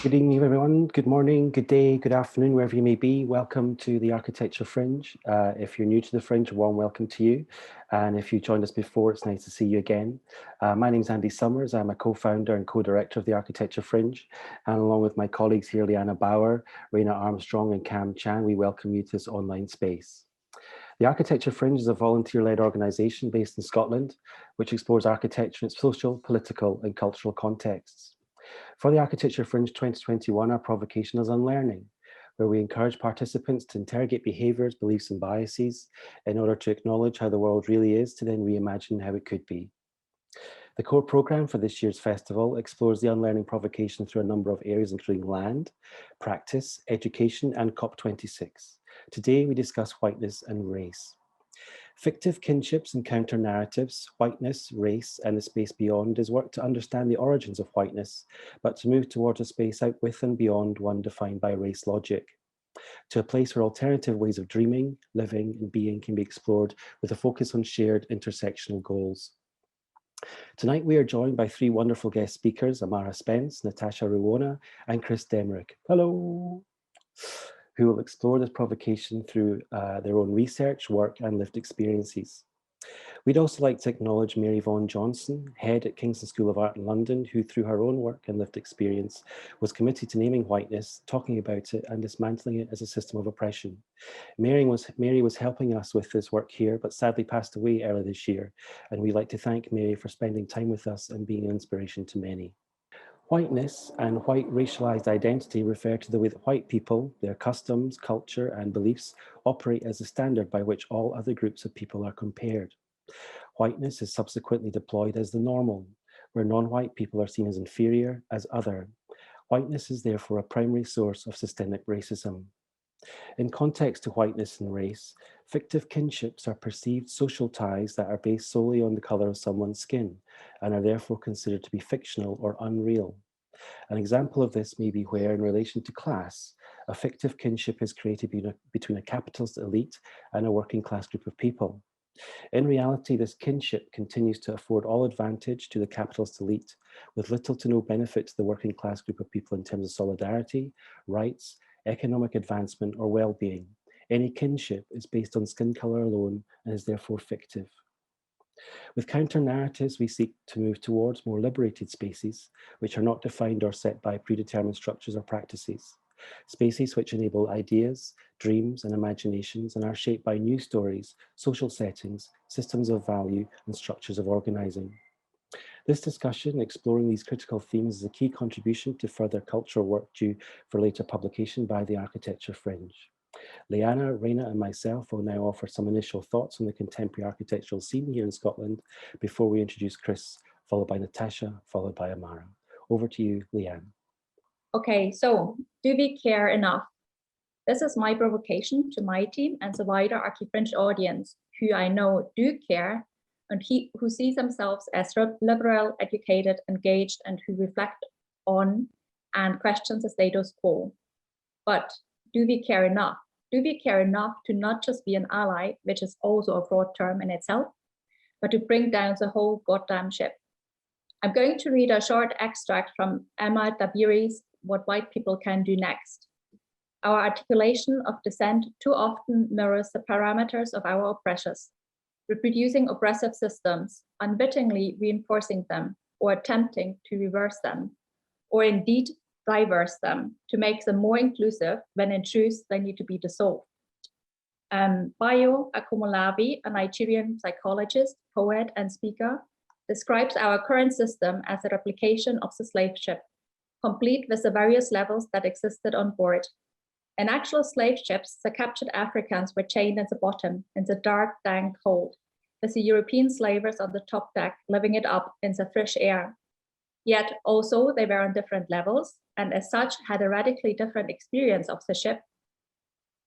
Good evening, everyone. Good morning, good day, good afternoon, wherever you may be. Welcome to the Architecture Fringe. If you're new to the Fringe, a warm welcome to you. And if you joined us before, it's nice to see you again. My name's Andy Summers. I'm a co-founder and co-director of the Architecture Fringe. And along with my colleagues here, Liana Bauer, Raina Armstrong, and Cam Chan, we welcome you to this online space. The Architecture Fringe is a volunteer-led organisation based in Scotland, which explores architecture in its social, political, and cultural contexts. For the Architecture Fringe 2021, our provocation is unlearning, where we encourage participants to interrogate behaviours, beliefs and biases in order to acknowledge how the world really is to then reimagine how it could be. The core programme for this year's festival explores the unlearning provocation through a number of areas including land, practice, education and COP26. Today we discuss whiteness and race. Fictive Kinships and Counter Narratives, Whiteness, Race, and the Space Beyond is work to understand the origins of whiteness, but to move towards a space out with and beyond one defined by race logic, to a place where alternative ways of dreaming, living, and being can be explored with a focus on shared intersectional goals. Tonight we are joined by three wonderful guest speakers, Amara Spence, Natasha Ruwona, and Daemmrich. Hello! Who will explore this provocation through their own research, work and lived experiences. We'd also like to acknowledge Mary Vaughan Johnson, head at Kingston School of Art in London, who through her own work and lived experience was committed to naming whiteness, talking about it and dismantling it as a system of oppression. Mary was helping us with this work here, but sadly passed away earlier this year. And we'd like to thank Mary for spending time with us and being an inspiration to many. Whiteness and white racialized identity refer to the way that white people, their customs, culture, and beliefs operate as the standard by which all other groups of people are compared. Whiteness is subsequently deployed as the normal, where non-white people are seen as inferior, as other. Whiteness is therefore a primary source of systemic racism. In context to whiteness and race, fictive kinships are perceived social ties that are based solely on the colour of someone's skin and are therefore considered to be fictional or unreal. An example of this may be where, in relation to class, a fictive kinship is created between a capitalist elite and a working class group of people. In reality, this kinship continues to afford all advantage to the capitalist elite, with little to no benefit to the working class group of people in terms of solidarity, rights, economic advancement, or well-being. Any kinship is based on skin colour alone and is therefore fictive. With counter narratives, we seek to move towards more liberated spaces, which are not defined or set by predetermined structures or practices. Spaces which enable ideas, dreams, and imaginations and are shaped by new stories, social settings, systems of value, and structures of organising. This discussion, exploring these critical themes, is a key contribution to further cultural work due for later publication by the Architecture Fringe. Liana, Raina and myself will now offer some initial thoughts on the contemporary architectural scene here in Scotland before we introduce Chris, followed by Natasha, followed by Amara. Over to you, Liana. Okay, so do we care enough? This is my provocation to my team and the wider Archifringe audience, who I know do care and who see themselves as liberal, educated, engaged, and who reflect on and question the status quo. But do we care enough? Do we care enough to not just be an ally, which is also a broad term in itself, but to bring down the whole goddamn ship? I'm going to read a short extract from Emma Daemmrich's What White People Can Do Next. Our articulation of dissent too often mirrors the parameters of our oppressors, reproducing oppressive systems, unwittingly reinforcing them, or attempting to reverse them, or indeed diverse them to make them more inclusive when in truth they need to be dissolved. Bayo Akomolabi, a Nigerian psychologist, poet, and speaker, describes our current system as a replication of the slave ship, complete with the various levels that existed on board. In actual slave ships, the captured Africans were chained at the bottom in the dark, dank hold, with the European slavers on the top deck living it up in the fresh air. Yet also they were on different levels and as such had a radically different experience of the ship.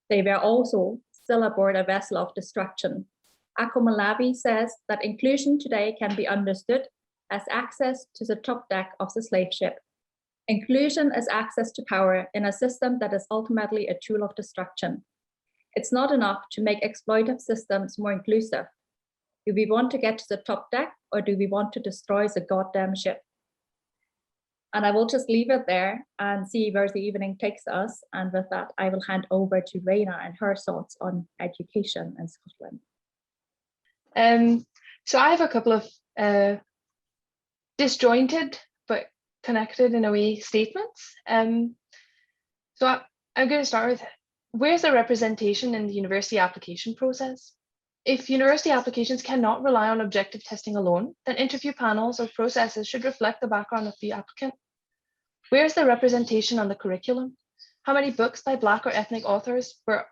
They were also still aboard a vessel of destruction. Akomolabi says that inclusion today can be understood as access to the top deck of the slave ship. Inclusion is access to power in a system that is ultimately a tool of destruction. It's not enough to make exploitative systems more inclusive. Do we want to get to the top deck or do we want to destroy the goddamn ship? And I will just leave it there and see where the evening takes us. And with that, I will hand over to Ruwona and her thoughts on education in Scotland. So I have a couple of disjointed but connected in a way statements. I'm going to start with, where's the representation in the university application process? If university applications cannot rely on objective testing alone, then interview panels or processes should reflect the background of the applicant. Where's the representation on the curriculum? How many books by Black or ethnic authors were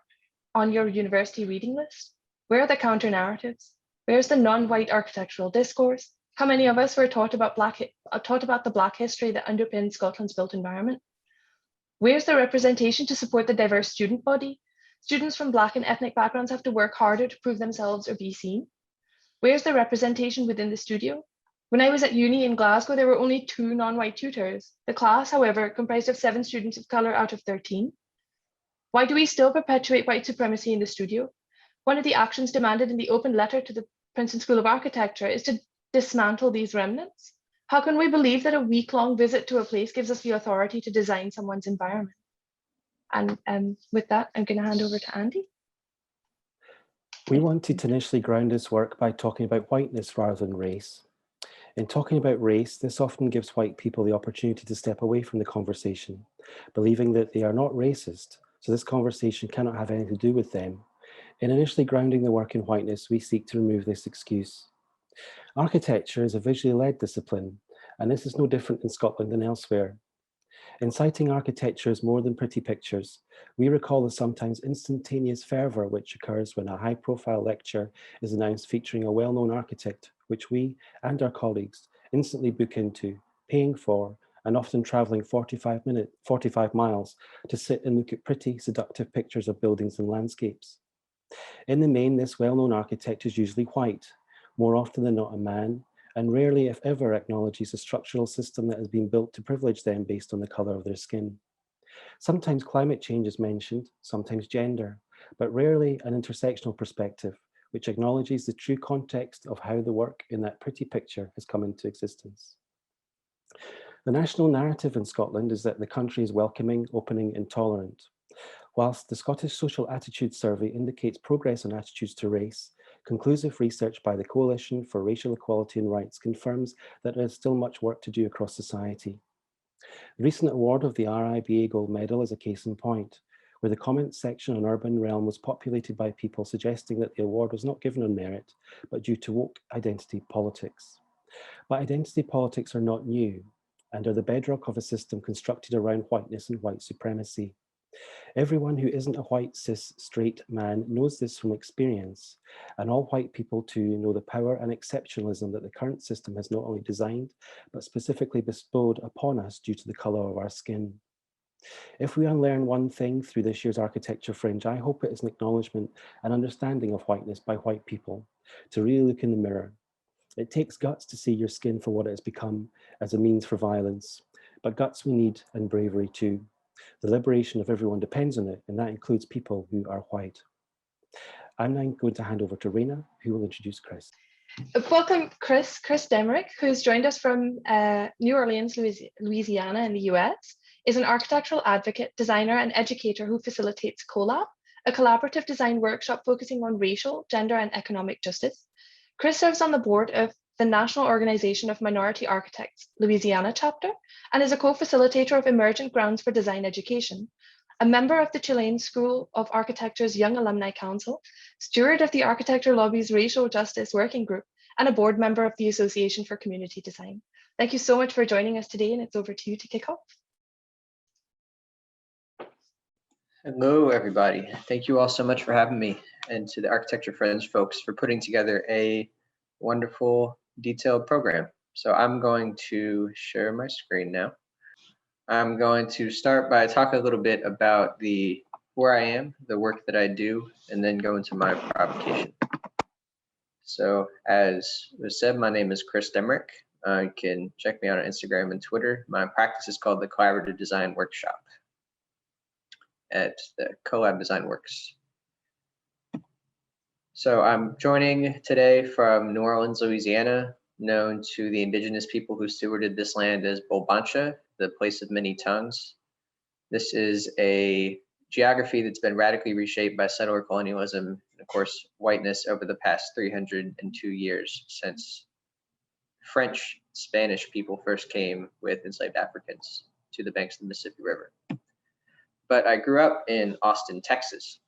on your university reading list? Where are the counter narratives? Where's the non-white architectural discourse? How many of us were taught about the Black history that underpins Scotland's built environment? Where's the representation to support the diverse student body? Students from Black and ethnic backgrounds have to work harder to prove themselves or be seen. Where's the representation within the studio? When I was at uni in Glasgow, there were only 2 non-white tutors. The class, however, comprised of 7 students of colour out of 13. Why do we still perpetuate white supremacy in the studio? One of the actions demanded in the open letter to the Princeton School of Architecture is to dismantle these remnants. How can we believe that a week-long visit to a place gives us the authority to design someone's environment? And with that, I'm going to hand over to Andy. We wanted to initially ground this work by talking about whiteness rather than race. In talking about race, this often gives white people the opportunity to step away from the conversation, believing that they are not racist, so this conversation cannot have anything to do with them. In initially grounding the work in whiteness, we seek to remove this excuse. Architecture is a visually led discipline, and this is no different in Scotland than elsewhere. In citing architecture as more than pretty pictures, we recall the sometimes instantaneous fervour which occurs when a high-profile lecture is announced featuring a well-known architect, which we and our colleagues instantly book into, paying for, and often travelling 45 miles to sit and look at pretty, seductive pictures of buildings and landscapes. In the main, this well-known architect is usually white, more often than not a man, and rarely, if ever, acknowledges a structural system that has been built to privilege them based on the colour of their skin. Sometimes climate change is mentioned, sometimes gender, but rarely an intersectional perspective, which acknowledges the true context of how the work in that pretty picture has come into existence. The national narrative in Scotland is that the country is welcoming, opening, and tolerant. Whilst the Scottish Social Attitudes Survey indicates progress on attitudes to race, conclusive research by the Coalition for Racial Equality and Rights confirms that there is still much work to do across society. The recent award of the RIBA Gold Medal is a case in point, where the comments section on Urban Realm was populated by people suggesting that the award was not given on merit, but due to woke identity politics. But identity politics are not new, and are the bedrock of a system constructed around whiteness and white supremacy. Everyone who isn't a white, cis, straight man knows this from experience, and all white people too know the power and exceptionalism that the current system has not only designed, but specifically bestowed upon us due to the colour of our skin. If we unlearn one thing through this year's Architecture Fringe, I hope it is an acknowledgement and understanding of whiteness by white people, to really look in the mirror. It takes guts to see your skin for what it has become as a means for violence, but guts we need and bravery too. The liberation of everyone depends on it, and that includes people who are white. I'm now going to hand over to Ruwona, who will introduce Chris. Welcome, Chris Daemmrich, who's joined us from New Orleans, Louisiana in the US, is an architectural advocate, designer, and educator who facilitates CoLab, a collaborative design workshop focusing on racial, gender, and economic justice. Chris serves on the board of the National Organization of Minority Architects, Louisiana chapter, and is a co-facilitator of Emergent Grounds for Design Education, a member of the Chilean School of Architecture's Young Alumni Council, steward of the Architecture Lobby's Racial Justice Working Group, and a board member of the Association for Community Design. Thank you so much for joining us today, and it's over to you to kick off. Hello, everybody. Thank you all so much for having me, and to the Architecture Friends folks for putting together a wonderful, detailed program. So I'm going to share my screen now. I'm going to start by talking a little bit about where I am, the work that I do, and then go into my provocation. So as was said, my name is Chris Daemmrich. You can check me out on Instagram and Twitter. My practice is called the Collaborative Design Workshop at the Collab Design Works. So I'm joining today from New Orleans, Louisiana, known to the indigenous people who stewarded this land as Bolbancha the place of many tongues. This is a geography that's been radically reshaped by settler colonialism and, of course, whiteness over the past 302 years since French, Spanish people first came with enslaved Africans to the banks of the Mississippi River. But I grew up in Austin, Texas.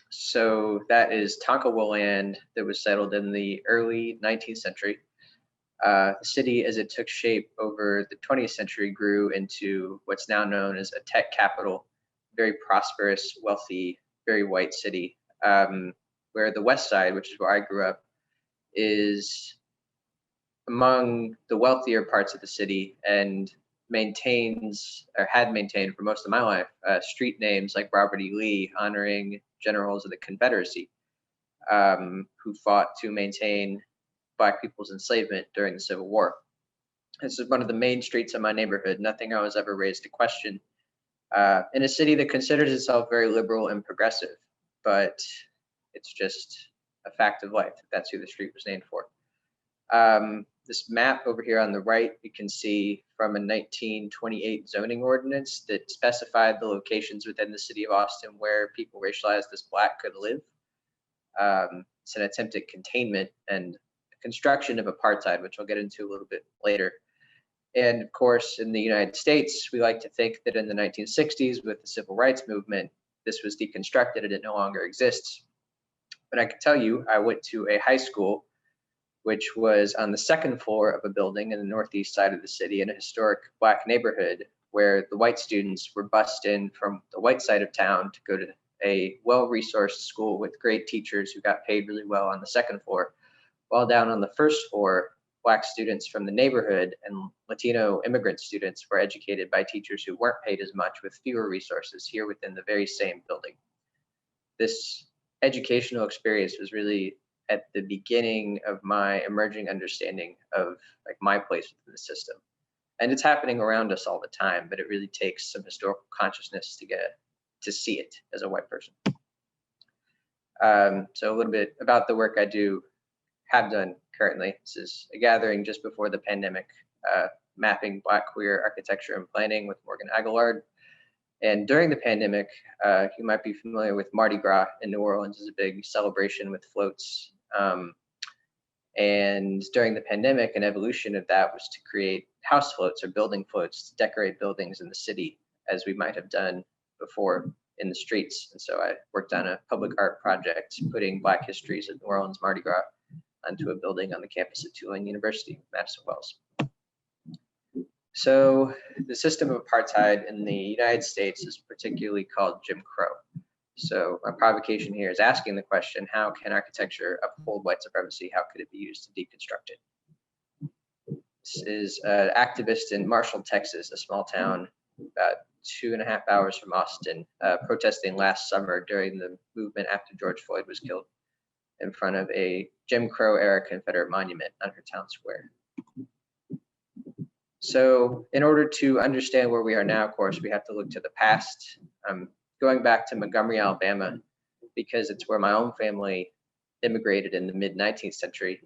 So that is Tonkawa land that was settled in the early 19th century. The city, as it took shape over the 20th century, grew into what's now known as a tech capital, very prosperous, wealthy, very white city, where the West Side, which is where I grew up, is among the wealthier parts of the city and maintains, or had maintained for most of my life, street names like Robert E. Lee, honoring generals of the Confederacy who fought to maintain Black people's enslavement during the Civil War. This is one of the main streets of my neighborhood, nothing I was ever raised to question, in a city that considers itself very liberal and progressive, but it's just a fact of life. That's who the street was named for. This map over here on the right, you can see from a 1928 zoning ordinance that specified the locations within the city of Austin where people racialized as Black could live. It's an attempt at containment and construction of apartheid, which I'll get into a little bit later. And of course, in the United States, we like to think that in the 1960s with the civil rights movement, this was deconstructed and it no longer exists. But I can tell you, I went to a high school which was on the second floor of a building in the northeast side of the city in a historic Black neighborhood where the white students were bused in from the white side of town to go to a well-resourced school with great teachers who got paid really well on the second floor, while down on the first floor, Black students from the neighborhood and Latino immigrant students were educated by teachers who weren't paid as much with fewer resources here within the very same building. This educational experience was really at the beginning of my emerging understanding of like my place within the system. And it's happening around us all the time, but it really takes some historical consciousness to get to see it as a white person. So a little bit about the work I have done currently. This is a gathering just before the pandemic, mapping Black queer architecture and planning with Morgan Aguilard. And during the pandemic, you might be familiar with Mardi Gras in New Orleans. Is a big celebration with floats. And during the pandemic, an evolution of that was to create house floats or building floats to decorate buildings in the city, as we might have done before in the streets. And so I worked on a public art project, putting Black histories of New Orleans Mardi Gras onto a building on the campus of Tulane University, Madison Wells. So the system of apartheid in the United States is particularly called Jim Crow. So my provocation here is asking the question, how can architecture uphold white supremacy? How could it be used to deconstruct it? This is an activist in Marshall, Texas, a small town about 2.5 hours from Austin, protesting last summer during the movement after George Floyd was killed in front of a Jim Crow era Confederate monument on her town square. So in order to understand where we are now, of course, we have to look to the past. Going back to Montgomery, Alabama, because it's where my own family immigrated in the mid-19th century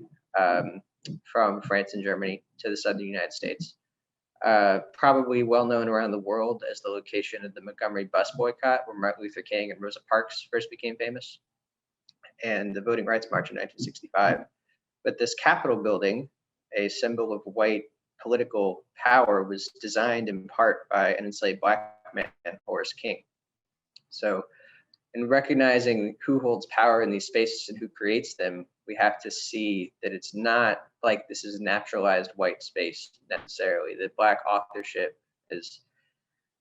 from France and Germany to the southern United States. Probably well known around the world as the location of the Montgomery bus boycott, where Martin Luther King and Rosa Parks first became famous, and the Voting Rights March in 1965. But this Capitol building, a symbol of white political power, was designed in part by an enslaved Black man, Horace King. So in recognizing who holds power in these spaces and who creates them, we have to see that it's not like this is naturalized white space necessarily. That Black authorship, as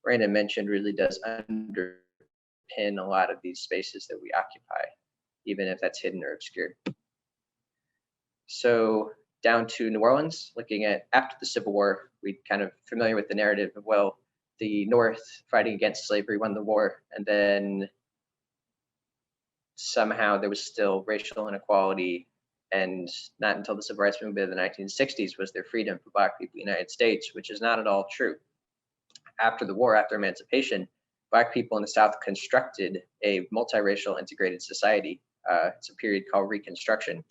Brandon mentioned, really does underpin a lot of these spaces that we occupy, even if that's hidden or obscured. So down to New Orleans, looking at after the Civil War, we kind of familiar with the narrative of, well, the North fighting against slavery won the war, and then somehow there was still racial inequality, and not until the Civil Rights Movement of the 1960s was there freedom for Black people in the United States, which is not at all true. After the war, after emancipation, Black people in the South constructed a multiracial integrated society. It's a period called Reconstruction.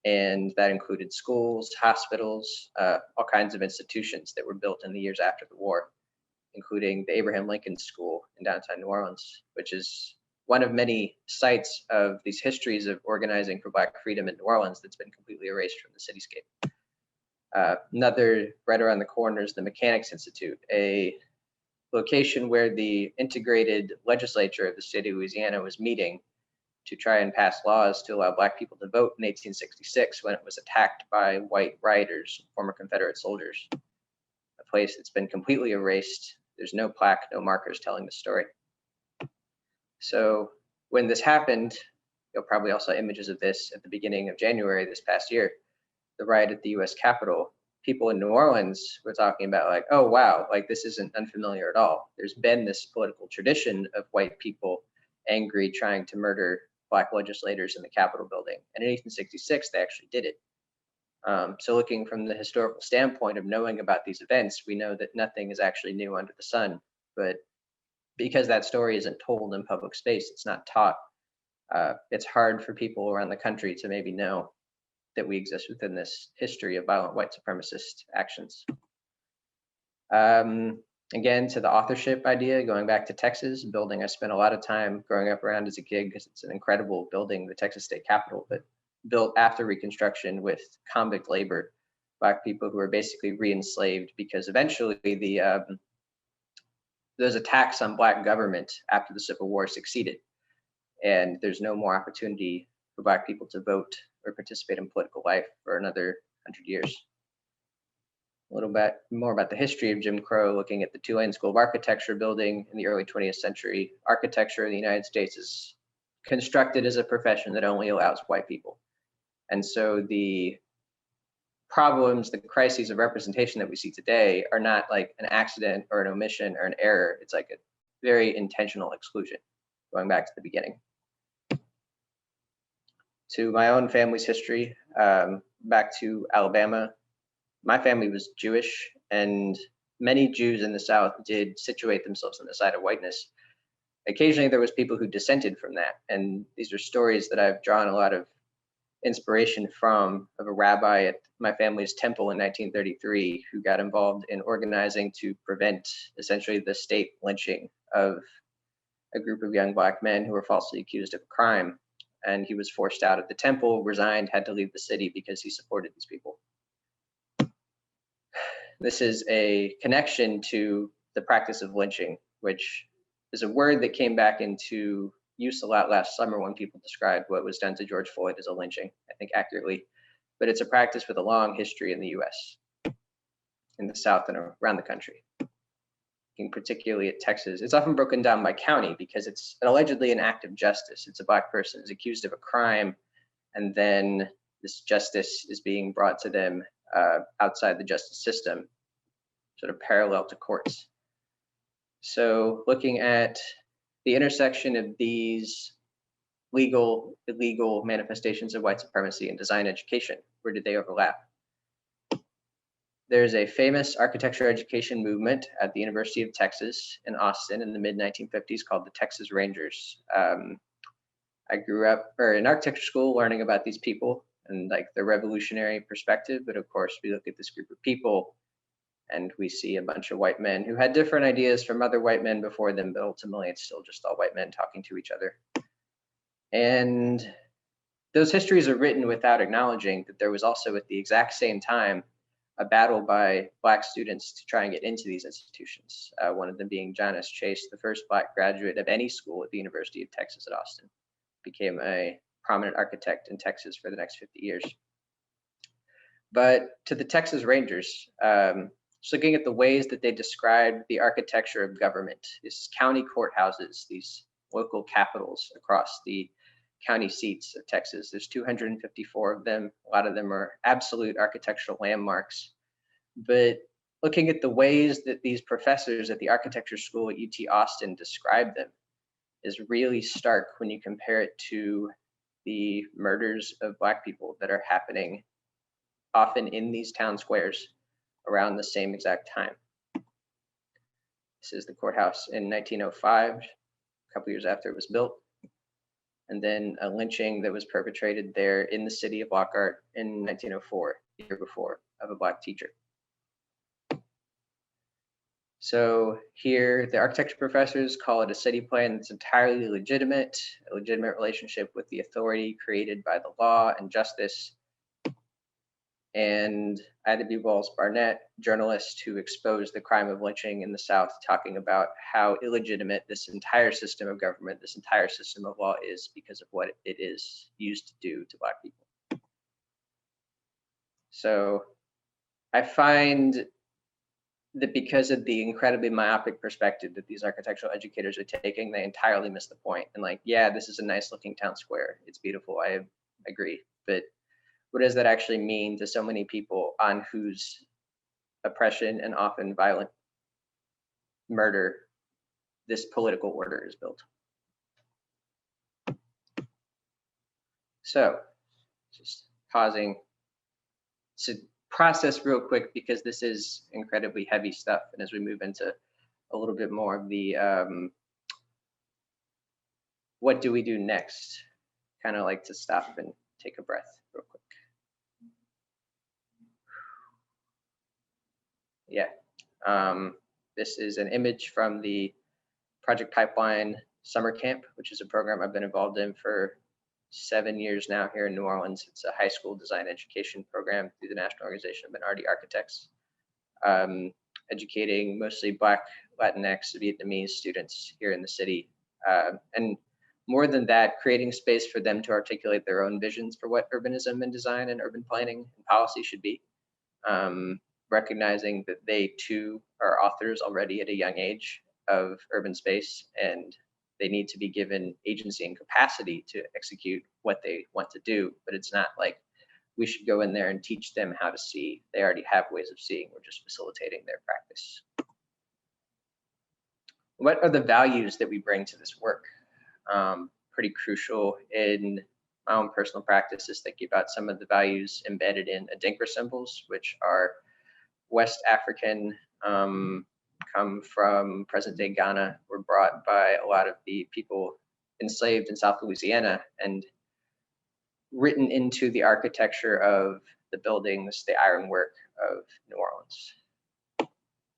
And that included schools, hospitals, all kinds of institutions that were built in the years after the war, including the Abraham Lincoln School in downtown New Orleans, which is one of many sites of these histories of organizing for Black freedom in New Orleans that's been completely erased from the cityscape. Another right around the corner is the Mechanics Institute, a location where the integrated legislature of the state of Louisiana was meeting to try and pass laws to allow Black people to vote in 1866 when it was attacked by white rioters, former Confederate soldiers. A place that's been completely erased. There's no plaque, no markers telling the story. So when this happened, you'll probably also have images of this at the beginning of January this past year, the riot at the US Capitol. People in New Orleans were talking about like, oh wow, like this isn't unfamiliar at all. There's been this political tradition of white people angry trying to murder Black legislators in the Capitol building. And in 1866, they actually did it. So looking from the historical standpoint of knowing about these events, we know that nothing is actually new under the sun. But because that story isn't told in public space, it's not taught, it's hard for people around the country to maybe know that we exist within this history of violent white supremacist actions. Again, to the authorship idea, going back to Texas, building I spent a lot of time growing up around as a kid because it's an incredible building, the Texas State Capitol, but built after Reconstruction with convict labor, Black people who were basically re-enslaved because eventually those attacks on Black government after the Civil War succeeded. And there's no more opportunity for Black people to vote or participate in political life for another 100 years. A little bit more about the history of Jim Crow, looking at the Tulane School of Architecture building in the early 20th century. Architecture in the United States is constructed as a profession that only allows white people. And so the problems, the crises of representation that we see today are not like an accident or an omission or an error. It's like a very intentional exclusion, going back to the beginning. To my own family's history, back to Alabama, my family was Jewish, and many Jews in the South did situate themselves on the side of whiteness. Occasionally there was people who dissented from that, and these are stories that I've drawn a lot of inspiration from, of a rabbi at my family's temple in 1933 who got involved in organizing to prevent essentially the state lynching of a group of young Black men who were falsely accused of a crime. And he was forced out of the temple, resigned, had to leave the city because he supported these people. This is a connection to the practice of lynching, which is a word that came back into use a lot last summer when people described what was done to George Floyd as a lynching, I think accurately. But it's a practice with a long history in the US, in the South and around the country. Looking particularly at Texas, it's often broken down by county because it's allegedly an act of justice. It's a Black person is accused of a crime, and then this justice is being brought to them outside the justice system, sort of parallel to courts. So looking at the intersection of these legal, illegal manifestations of white supremacy and design education, where did they overlap? There's a famous architecture education movement at the University of Texas in Austin in the mid-1950s called the Texas Rangers. I grew up in architecture school learning about these people and like their revolutionary perspective, but of course we look at this group of people and we see a bunch of white men who had different ideas from other white men before them, but ultimately it's still just all white men talking to each other. And those histories are written without acknowledging that there was also at the exact same time a battle by Black students to try and get into these institutions. One of them being John S. Chase, the first Black graduate of any school at the University of Texas at Austin, became a prominent architect in Texas for the next 50 years. But to the Texas Rangers, just looking at the ways that they described the architecture of government, these county courthouses, these local capitals across the county seats of Texas. There's 254 of them. A lot of them are absolute architectural landmarks. But looking at the ways that these professors at the architecture school at UT Austin describe them is really stark when you compare it to the murders of Black people that are happening often in these town squares around the same exact time. This is the courthouse in 1905, a couple years after it was built. and then a lynching that was perpetrated there in the city of Lockhart in 1904, the year before, of a Black teacher. So here, the architecture professors call it a city plan that's entirely legitimate, a legitimate relationship with the authority created by the law and justice. And Ida B. Walls Barnett, journalist who exposed the crime of lynching in the South, talking about how illegitimate this entire system of government, this entire system of law is because of what it is used to do to Black people. So I find that because of the incredibly myopic perspective that these architectural educators are taking, they entirely miss the point. And like, yeah, this is a nice looking town square. It's beautiful, I agree. But what does that actually mean to so many people on whose oppression and often violent murder this political order is built? So just pausing to process real quick, because this is incredibly heavy stuff. And as we move into a little bit more of the what do we do next, kind of like to stop and take a breath real quick. Yeah, this is an image from the Project Pipeline Summer Camp, which is a program I've been involved in for 7 years now here in New Orleans. It's a high school design education program through the National Organization of Minority Architects, educating mostly Black, Latinx, Vietnamese students here in the city. And more than that, creating space for them to articulate their own visions for what urbanism and design and urban planning and policy should be. Recognizing that they too are authors already at a young age of urban space, and they need to be given agency and capacity to execute what they want to do. But it's not like we should go in there and teach them how to see. They already have ways of seeing. We're just facilitating their practice. What are the values that we bring to this work? Pretty crucial in my own personal practice is thinking about some of the values embedded in Adinkra symbols, which are West African, come from present-day Ghana, were brought by a lot of the people enslaved in South Louisiana and written into the architecture of the buildings, the ironwork of New Orleans,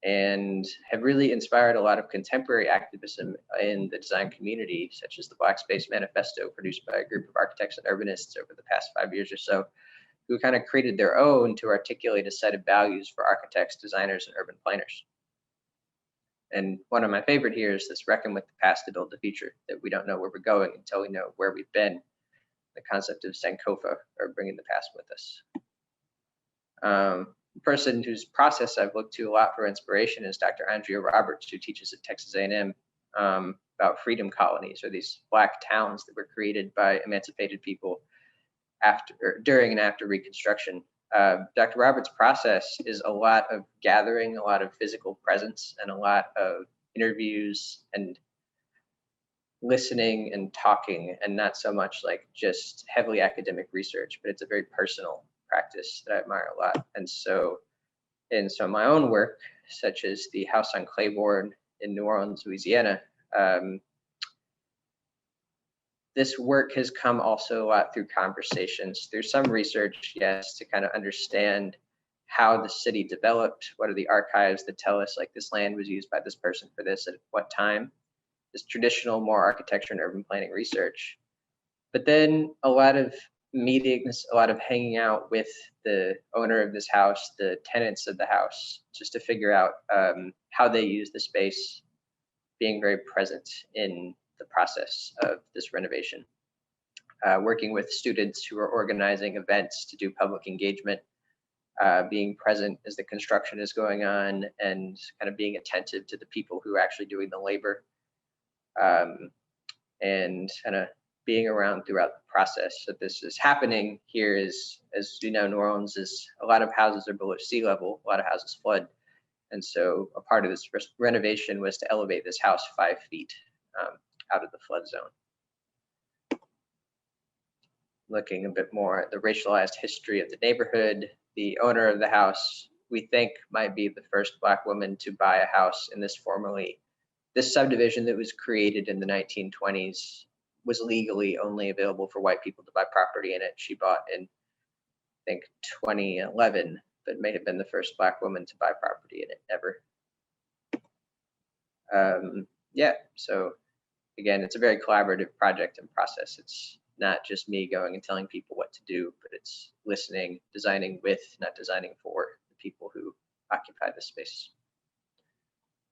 and have really inspired a lot of contemporary activism in the design community, such as the Black Space Manifesto, produced by a group of architects and urbanists over the past 5 years or so, who kind of created their own to articulate a set of values for architects, designers, and urban planners. And one of my favorite here is this: reckon with the past to build the future, that we don't know where we're going until we know where we've been. The concept of Sankofa, or bringing the past with us. The person whose process I've looked to a lot for inspiration is Dr. Andrea Roberts, who teaches at Texas A&M about freedom colonies, or these Black towns that were created by emancipated people during and after Reconstruction. Dr. Roberts' process is a lot of gathering, a lot of physical presence, and a lot of interviews and listening and talking, and not so much like just heavily academic research, but it's a very personal practice that I admire a lot. And so in some of my own work, such as the House on Claiborne in New Orleans, Louisiana, this work has come also a lot through conversations, through some research, yes, to kind of understand how the city developed, what are the archives that tell us like this land was used by this person for this at what time, this traditional more architecture and urban planning research. But then a lot of meetings, a lot of hanging out with the owner of this house, the tenants of the house, just to figure out how they use the space, being very present in the process of this renovation. Working with students who are organizing events to do public engagement, being present as the construction is going on, and kind of being attentive to the people who are actually doing the labor, and kind of being around throughout the process that this is happening. Here is, as you know, New Orleans is, a lot of houses are below sea level, a lot of houses flood. And so a part of this renovation was to elevate this house 5 feet out of the flood zone. Looking a bit more at the racialized history of the neighborhood, the owner of the house, we think, might be the first Black woman to buy a house in this subdivision that was created in the 1920s was legally only available for white people to buy property in it. She bought in, I think, 2011, but may have been the first Black woman to buy property in it ever. Yeah, so again, it's a very collaborative project and process. It's not just me going and telling people what to do, but it's listening, designing with, not designing for the people who occupy the space.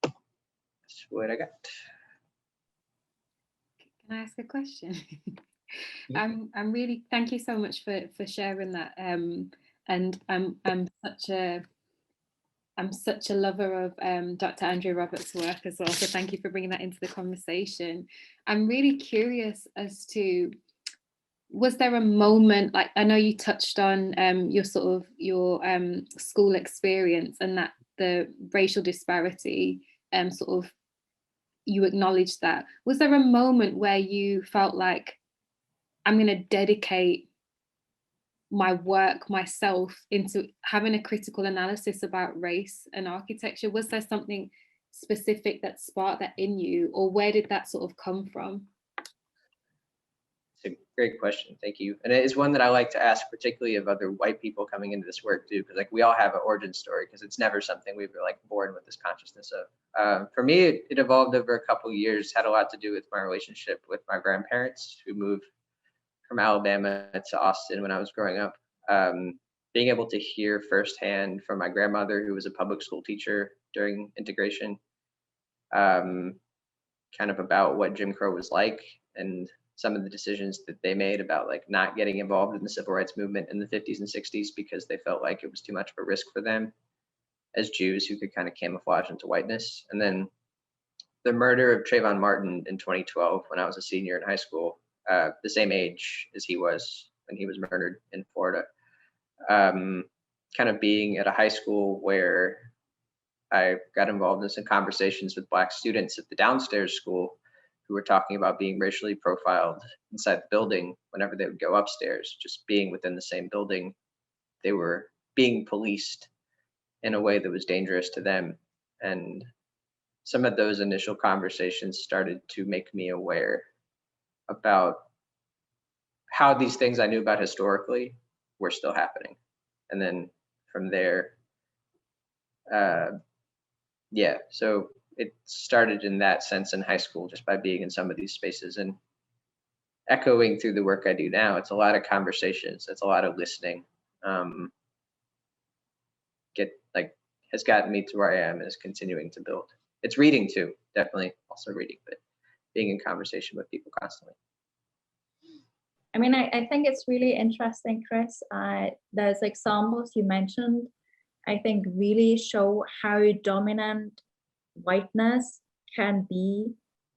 That's what I got. Can I ask a question? Yeah. I'm really, thank you so much for sharing that. And I'm such a lover of Dr. Andrew Roberts' work as well. So thank you for bringing that into the conversation. I'm really curious as to, was there a moment, like I know you touched on your sort of your school experience and that the racial disparity sort of, you acknowledged that. Was there a moment where you felt like, I'm going to dedicate my work, myself, into having a critical analysis about race and architecture? Was there something specific that sparked that in you, or where did that sort of come from? It's a great question, thank you. And it is one that I like to ask, particularly of other white people coming into this work too, because like we all have an origin story, because it's never something we were like born with this consciousness of. For me, it evolved over a couple of years, had a lot to do with my relationship with my grandparents who moved from Alabama to Austin when I was growing up. Being able to hear firsthand from my grandmother, who was a public school teacher during integration, kind of about what Jim Crow was like and some of the decisions that they made about like not getting involved in the civil rights movement in the 50s and 60s because they felt like it was too much of a risk for them as Jews who could kind of camouflage into whiteness. And then the murder of Trayvon Martin in 2012, when I was a senior in high school, the same age as he was when he was murdered in Florida. Kind of being at a high school where I got involved in some conversations with Black students at the downstairs school who were talking about being racially profiled inside the building whenever they would go upstairs. Just being within the same building, they were being policed in a way that was dangerous to them. And some of those initial conversations started to make me aware about how these things I knew about historically were still happening. And then from there, yeah, so it started in that sense in high school, just by being in some of these spaces and echoing through the work I do now. It's a lot of conversations, it's a lot of listening. Has gotten me to where I am and is continuing to build. It's reading too, definitely also reading, but being in conversation with people constantly. I mean, I think it's really interesting, Chris. Those examples you mentioned, I think really show how dominant whiteness can be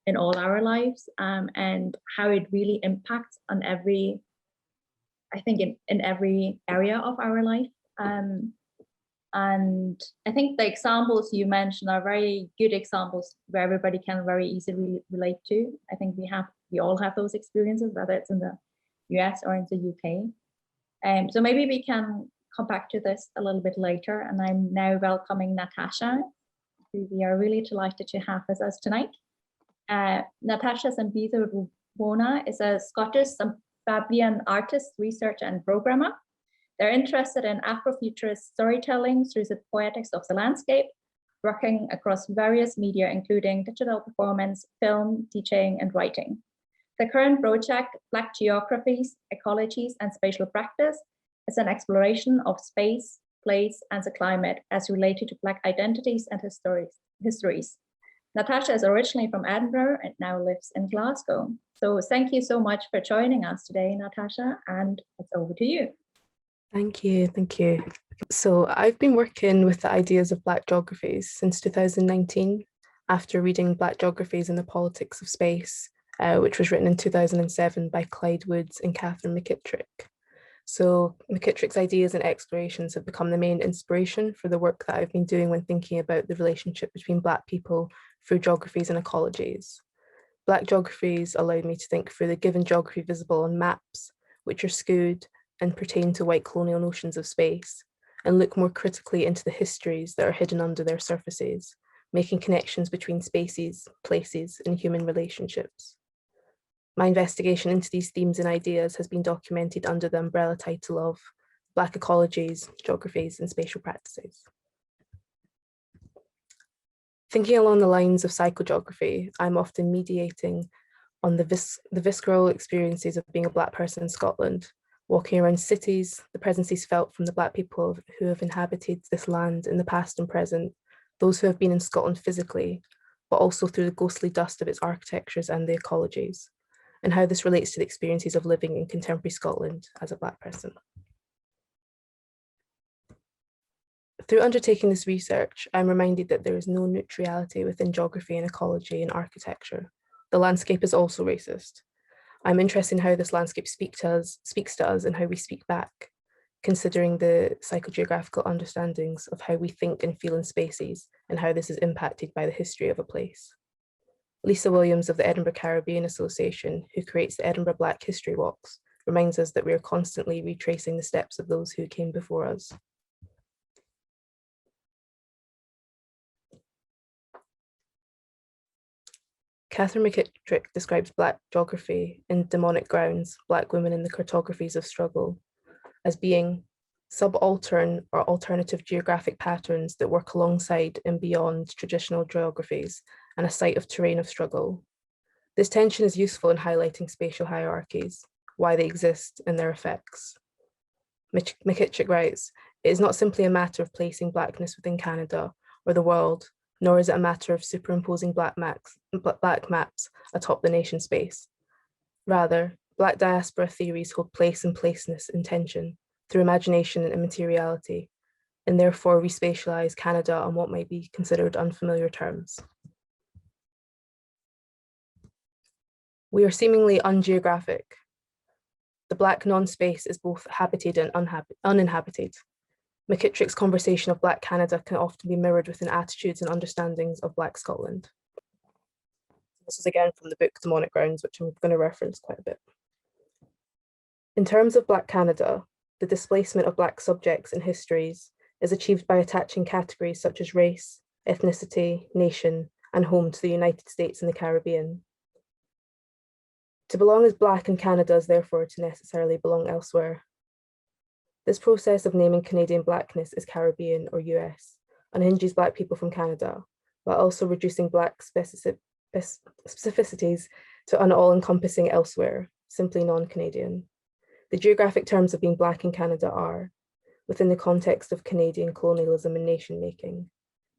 in all our lives, and how it really impacts on every, I think in every area of our life. And I think the examples you mentioned are very good examples where everybody can very easily relate to. I think we all have those experiences, whether it's in the US or in the UK. So maybe we can come back to this a little bit later. And I'm now welcoming Natasha, who we are really delighted to have with us tonight. Natasha Ruwona is a Scottish Fabian artist, researcher, and programmer. They're interested in Afrofuturist storytelling through the poetics of the landscape, working across various media, including digital performance, film, DJing, and writing. The current project, Black Geographies, Ecologies, and Spatial Practice, is an exploration of space, place, and the climate as related to Black identities and histories. Natasha is originally from Edinburgh and now lives in Glasgow. So thank you so much for joining us today, Natasha, and it's over to you. Thank you, thank you. So I've been working with the ideas of Black geographies since 2019, after reading Black Geographies and the Politics of Space, which was written in 2007 by Clyde Woods and Catherine McKittrick. So McKittrick's ideas and explorations have become the main inspiration for the work that I've been doing when thinking about the relationship between Black people through geographies and ecologies. Black geographies allowed me to think through the given geography visible on maps, which are skewed and pertain to white colonial notions of space, and look more critically into the histories that are hidden under their surfaces, making connections between spaces, places, and human relationships. My investigation into these themes and ideas has been documented under the umbrella title of Black Ecologies, Geographies, and Spatial Practices. Thinking along the lines of psychogeography, I'm often mediating on the visceral experiences of being a Black person in Scotland, walking around cities, the presences felt from the Black people who have inhabited this land in the past and present, those who have been in Scotland physically, but also through the ghostly dust of its architectures and the ecologies, and how this relates to the experiences of living in contemporary Scotland as a Black person. Through undertaking this research, I'm reminded that there is no neutrality within geography and ecology and architecture. The landscape is also racist. I'm interested in how this landscape speaks to us and how we speak back, considering the psychogeographical understandings of how we think and feel in spaces and how this is impacted by the history of a place. Lisa Williams of the Edinburgh Caribbean Association, who creates the Edinburgh Black History Walks, reminds us that we are constantly retracing the steps of those who came before us. Catherine McKittrick describes Black geography in Demonic Grounds, Black Women in the Cartographies of Struggle, as being subaltern or alternative geographic patterns that work alongside and beyond traditional geographies and a site of terrain of struggle. This tension is useful in highlighting spatial hierarchies, why they exist and their effects. McKittrick writes, "It is not simply a matter of placing Blackness within Canada or the world, nor is it a matter of superimposing black maps atop the nation space. Rather, Black diaspora theories hold place and placeness in tension through imagination and immateriality, and therefore respatialize Canada on what might be considered unfamiliar terms. We are seemingly ungeographic. The Black non-space is both habited and uninhabited. McKittrick's conversation of Black Canada can often be mirrored within attitudes and understandings of Black Scotland." This is again from the book Demonic Grounds, which I'm going to reference quite a bit. In terms of Black Canada, the displacement of Black subjects and histories is achieved by attaching categories such as race, ethnicity, nation, and home to the United States and the Caribbean. To belong as Black in Canada is therefore to necessarily belong elsewhere. This process of naming Canadian Blackness as Caribbean or US unhinges Black people from Canada, while also reducing Black specificities to an all-encompassing elsewhere, simply non-Canadian. The geographic terms of being Black in Canada are, within the context of Canadian colonialism and nation-making,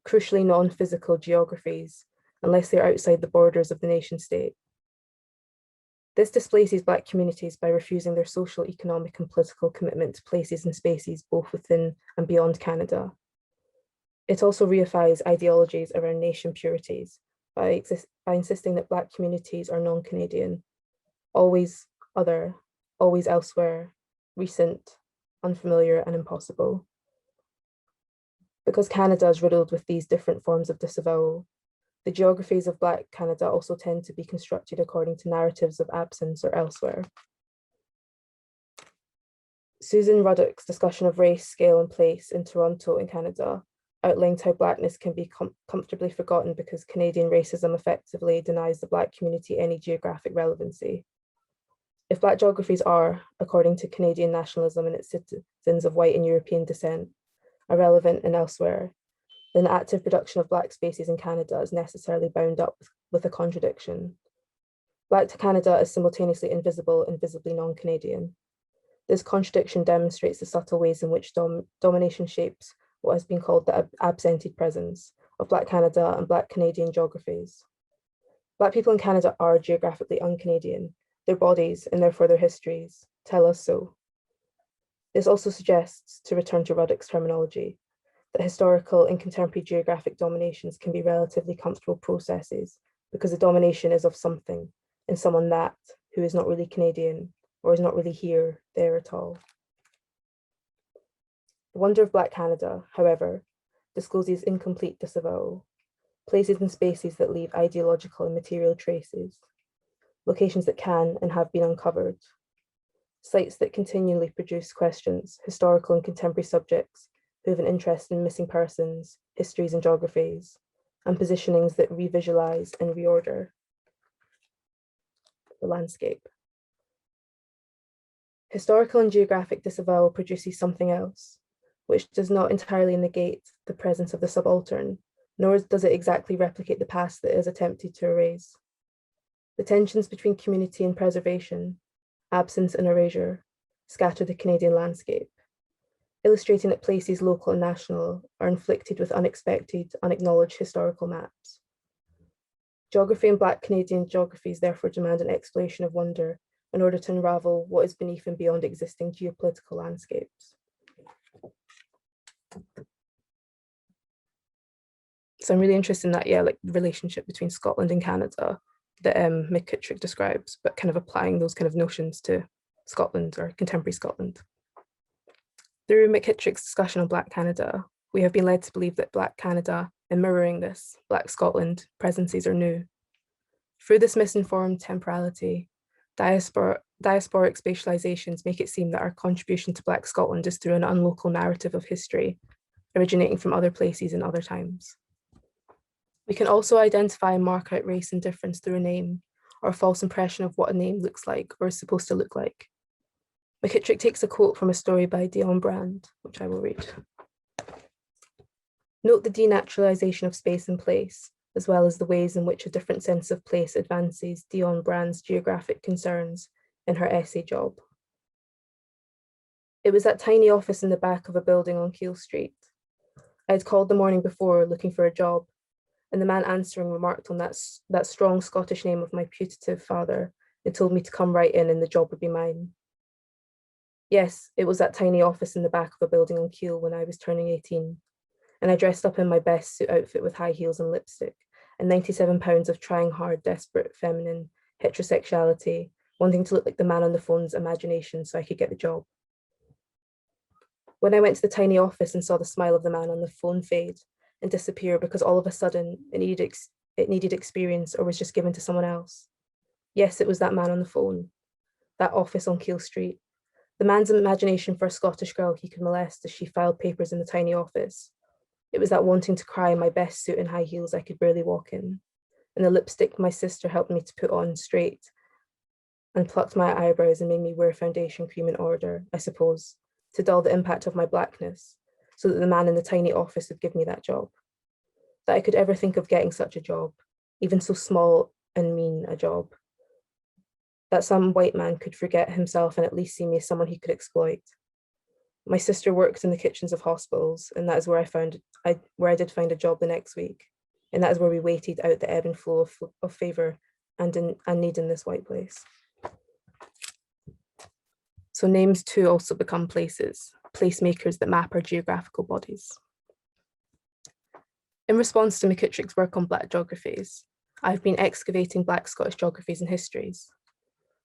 crucially non-physical geographies, unless they are outside the borders of the nation-state. This displaces Black communities by refusing their social, economic, and political commitment to places and spaces both within and beyond Canada. It also reifies ideologies around nation purities by insisting that Black communities are non-Canadian, always other, always elsewhere, recent, unfamiliar, and impossible. Because Canada is riddled with these different forms of disavowal, the geographies of Black Canada also tend to be constructed according to narratives of absence or elsewhere. Susan Ruddock's discussion of race, scale, and place in Toronto in Canada outlined how Blackness can be comfortably forgotten because Canadian racism effectively denies the Black community any geographic relevancy. If Black geographies are, according to Canadian nationalism and its citizens of white and European descent, irrelevant and elsewhere, then active production of Black spaces in Canada is necessarily bound up with a contradiction. Black to Canada is simultaneously invisible and visibly non-Canadian. This contradiction demonstrates the subtle ways in which domination shapes what has been called the absented presence of Black Canada and Black Canadian geographies. Black people in Canada are geographically un-Canadian. Their bodies, and therefore their histories, tell us so. This also suggests, to return to Ruddock's terminology, that historical and contemporary geographic dominations can be relatively comfortable processes because the domination is of something and someone that who is not really Canadian or is not really here, there at all. The wonder of Black Canada, however, discloses incomplete disavowal, places and spaces that leave ideological and material traces, locations that can and have been uncovered, sites that continually produce questions, historical and contemporary subjects who have an interest in missing persons, histories and geographies, and positionings that revisualize and reorder. the landscape. Historical and geographic disavowal produces something else, which does not entirely negate the presence of the subaltern, nor does it exactly replicate the past that is attempted to erase. The tensions between community and preservation, absence and erasure, scatter the Canadian landscape, illustrating that places local and national are inflicted with unexpected, unacknowledged historical maps. Geography and Black Canadian geographies therefore demand an exploration of wonder in order to unravel what is beneath and beyond existing geopolitical landscapes. So I'm really interested in that, like the relationship between Scotland and Canada that McKittrick describes, but kind of applying those kind of notions to Scotland or contemporary Scotland. Through McKittrick's discussion on Black Canada, we have been led to believe that Black Canada and mirroring this, Black Scotland presences are new. Through this misinformed temporality, diasporic spatializations make it seem that our contribution to Black Scotland is through an unlocal narrative of history, originating from other places and other times. We can also identify and mark out race and difference through a name, or a false impression of what a name looks like or is supposed to look like. McKittrick takes a quote from a story by Dion Brand, which I will read. Note the denaturalization of space and place, as well as the ways in which a different sense of place advances Dion Brand's geographic concerns in her essay Job. It was that tiny office in the back of a building on Keele Street. I had called the morning before looking for a job, and the man answering remarked on that strong Scottish name of my putative father and told me to come right in and the job would be mine. Yes, it was that tiny office in the back of a building on Keele when I was turning 18, and I dressed up in my best suit outfit with high heels and lipstick, and 97 pounds of trying hard, desperate, feminine heterosexuality, wanting to look like the man on the phone's imagination so I could get the job. When I went to the tiny office and saw the smile of the man on the phone fade and disappear because all of a sudden it needed experience or was just given to someone else. Yes, it was that man on the phone, that office on Keele Street. The man's imagination for a Scottish girl he could molest as she filed papers in the tiny office. It was that wanting to cry in my best suit and high heels I could barely walk in, and the lipstick my sister helped me to put on straight and plucked my eyebrows and made me wear foundation cream in order, I suppose, to dull the impact of my blackness, so that the man in the tiny office would give me that job. That I could ever think of getting such a job, even so small and mean a job. That some white man could forget himself and at least see me as someone he could exploit. My sister worked in the kitchens of hospitals, and that is where I did find a job the next week. And that is where we waited out the ebb and flow of favour and need in this white place. So names too also become places, placemakers that map our geographical bodies. In response to McKittrick's work on Black geographies, I've been excavating Black Scottish geographies and histories.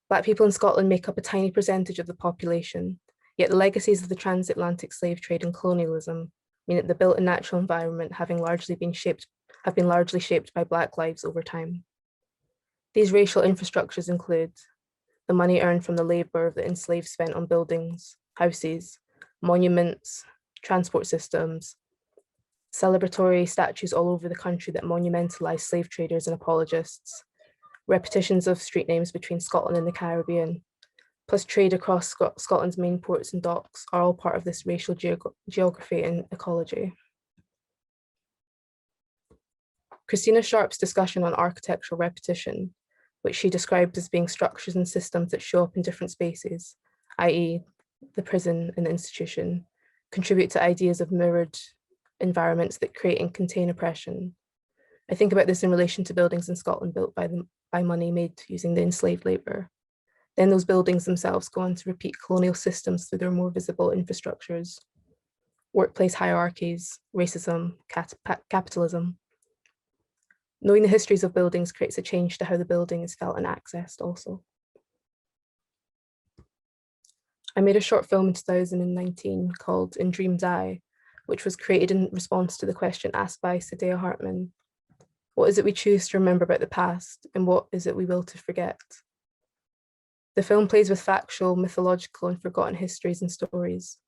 Black people in Scotland make up a tiny percentage of the population, yet the legacies of the transatlantic slave trade and colonialism mean that the built and natural environment have been largely shaped by Black lives over time. These racial infrastructures include the money earned from the labour of the enslaved spent on buildings, houses, monuments, transport systems, celebratory statues all over the country that monumentalise slave traders and apologists, repetitions of street names between Scotland and the Caribbean, plus trade across Scotland's main ports and docks are all part of this racial geography and ecology. Christina Sharp's discussion on architectural repetition, which she described as being structures and systems that show up in different spaces, i.e. the prison and the institution, contribute to ideas of mirrored environments that create and contain oppression. I think about this in relation to buildings in Scotland built by money made using the enslaved labour. Then those buildings themselves go on to repeat colonial systems through their more visible infrastructures, workplace hierarchies, racism, capitalism. Knowing the histories of buildings creates a change to how the building is felt and accessed also. I made a short film in 2019 called In Dreams I, which was created in response to the question asked by Sadea Hartman. What is it we choose to remember about the past, and what is it we will to forget? The film plays with factual, mythological, and forgotten histories and stories.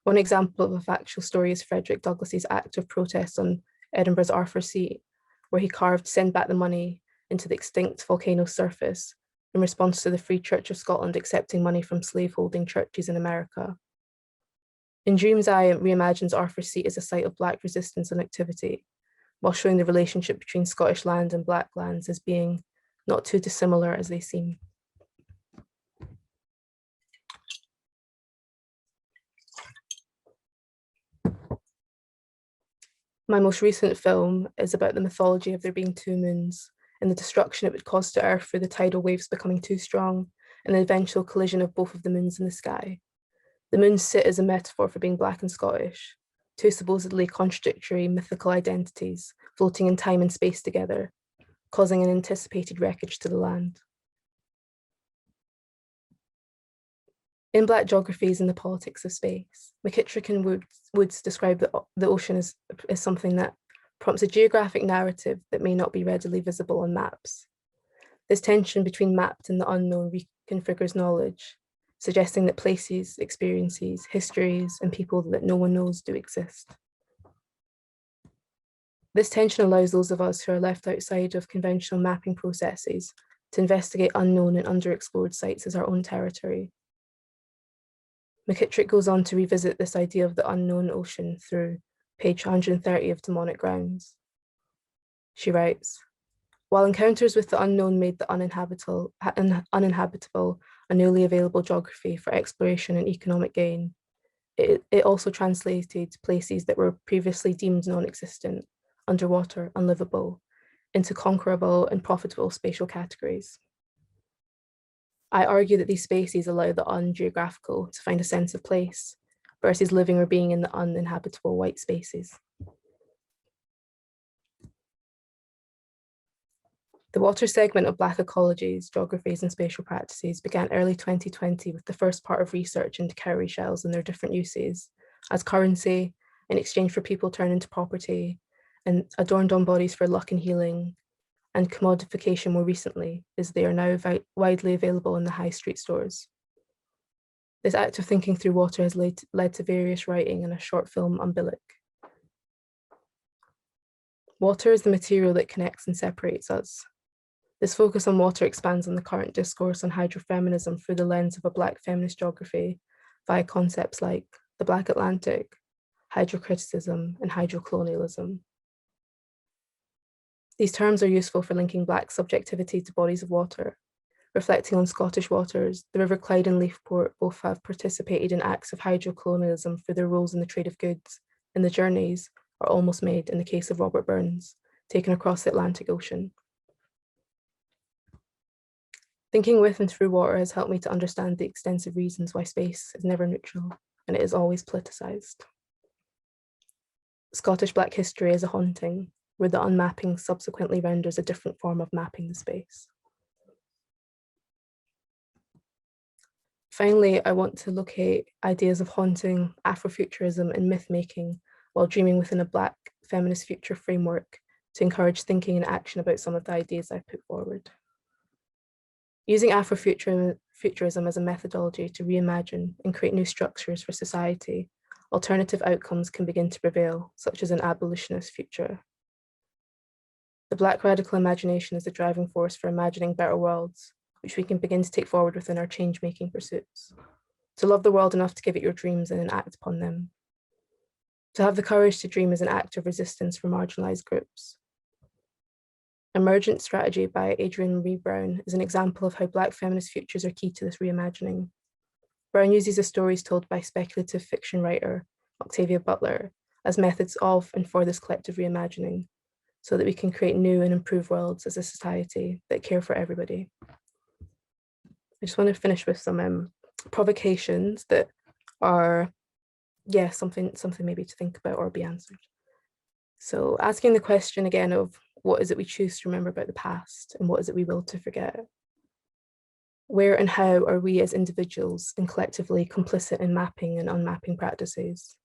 One example of a factual story is Frederick Douglass's act of protest on Edinburgh's Arthur Seat, where he carved "Send Back the Money" into the extinct volcano's surface in response to the Free Church of Scotland accepting money from slaveholding churches in America. In Dream's Eye, it reimagines Arthur's Seat as a site of Black resistance and activity, while showing the relationship between Scottish land and Black lands as being not too dissimilar as they seem. My most recent film is about the mythology of there being two moons and the destruction it would cause to Earth through the tidal waves becoming too strong and the eventual collision of both of the moons in the sky. The moons sit as a metaphor for being Black and Scottish, two supposedly contradictory mythical identities floating in time and space together, causing an anticipated wreckage to the land. In Black Geographies and the Politics of Space, McKittrick and Woods describe the ocean as something that prompts a geographic narrative that may not be readily visible on maps. This tension between mapped and the unknown reconfigures knowledge, suggesting that places, experiences, histories, and people that no one knows do exist. This tension allows those of us who are left outside of conventional mapping processes to investigate unknown and underexplored sites as our own territory. McKittrick goes on to revisit this idea of the unknown ocean through page 130 of Demonic Grounds. She writes, while encounters with the unknown made the uninhabitable a newly available geography for exploration and economic gain, it also translated places that were previously deemed non-existent, underwater, unlivable, into conquerable and profitable spatial categories. I argue that these spaces allow the ungeographical to find a sense of place versus living or being in the uninhabitable white spaces. The water segment of Black ecologies, geographies, and spatial practices began early 2020 with the first part of research into cowrie shells and their different uses as currency in exchange for people turned into property and adorned on bodies for luck and healing, and commodification more recently, as they are now widely available in the high street stores. This act of thinking through water has led to various writing and a short film, Umbilic. Water is the material that connects and separates us. This focus on water expands on the current discourse on hydrofeminism through the lens of a Black feminist geography via concepts like the Black Atlantic, hydrocriticism, and hydrocolonialism. These terms are useful for linking Black subjectivity to bodies of water. Reflecting on Scottish waters, the River Clyde and Leafport both have participated in acts of hydrocolonialism for their roles in the trade of goods, and the journeys are almost made in the case of Robert Burns, taken across the Atlantic Ocean. Thinking with and through water has helped me to understand the extensive reasons why space is never neutral, and it is always politicized. Scottish Black history is a haunting, where the unmapping subsequently renders a different form of mapping the space. Finally, I want to locate ideas of haunting, Afrofuturism, and myth-making while dreaming within a Black feminist future framework to encourage thinking and action about some of the ideas I've put forward. Using Afrofuturism as a methodology to reimagine and create new structures for society, alternative outcomes can begin to prevail, such as an abolitionist future. The Black radical imagination is the driving force for imagining better worlds, which we can begin to take forward within our change-making pursuits. To love the world enough to give it your dreams and enact upon them. To have the courage to dream is an act of resistance for marginalized groups. Emergent Strategy by Adrienne Maree Brown is an example of how Black feminist futures are key to this reimagining. Brown uses the stories told by speculative fiction writer Octavia Butler as methods of and for this collective reimagining, so that we can create new and improved worlds as a society that care for everybody. I just want to finish with some provocations that are, something maybe to think about or be answered. So asking the question again of what is it we choose to remember about the past and what is it we will to forget? Where and how are we as individuals and collectively complicit in mapping and unmapping practices?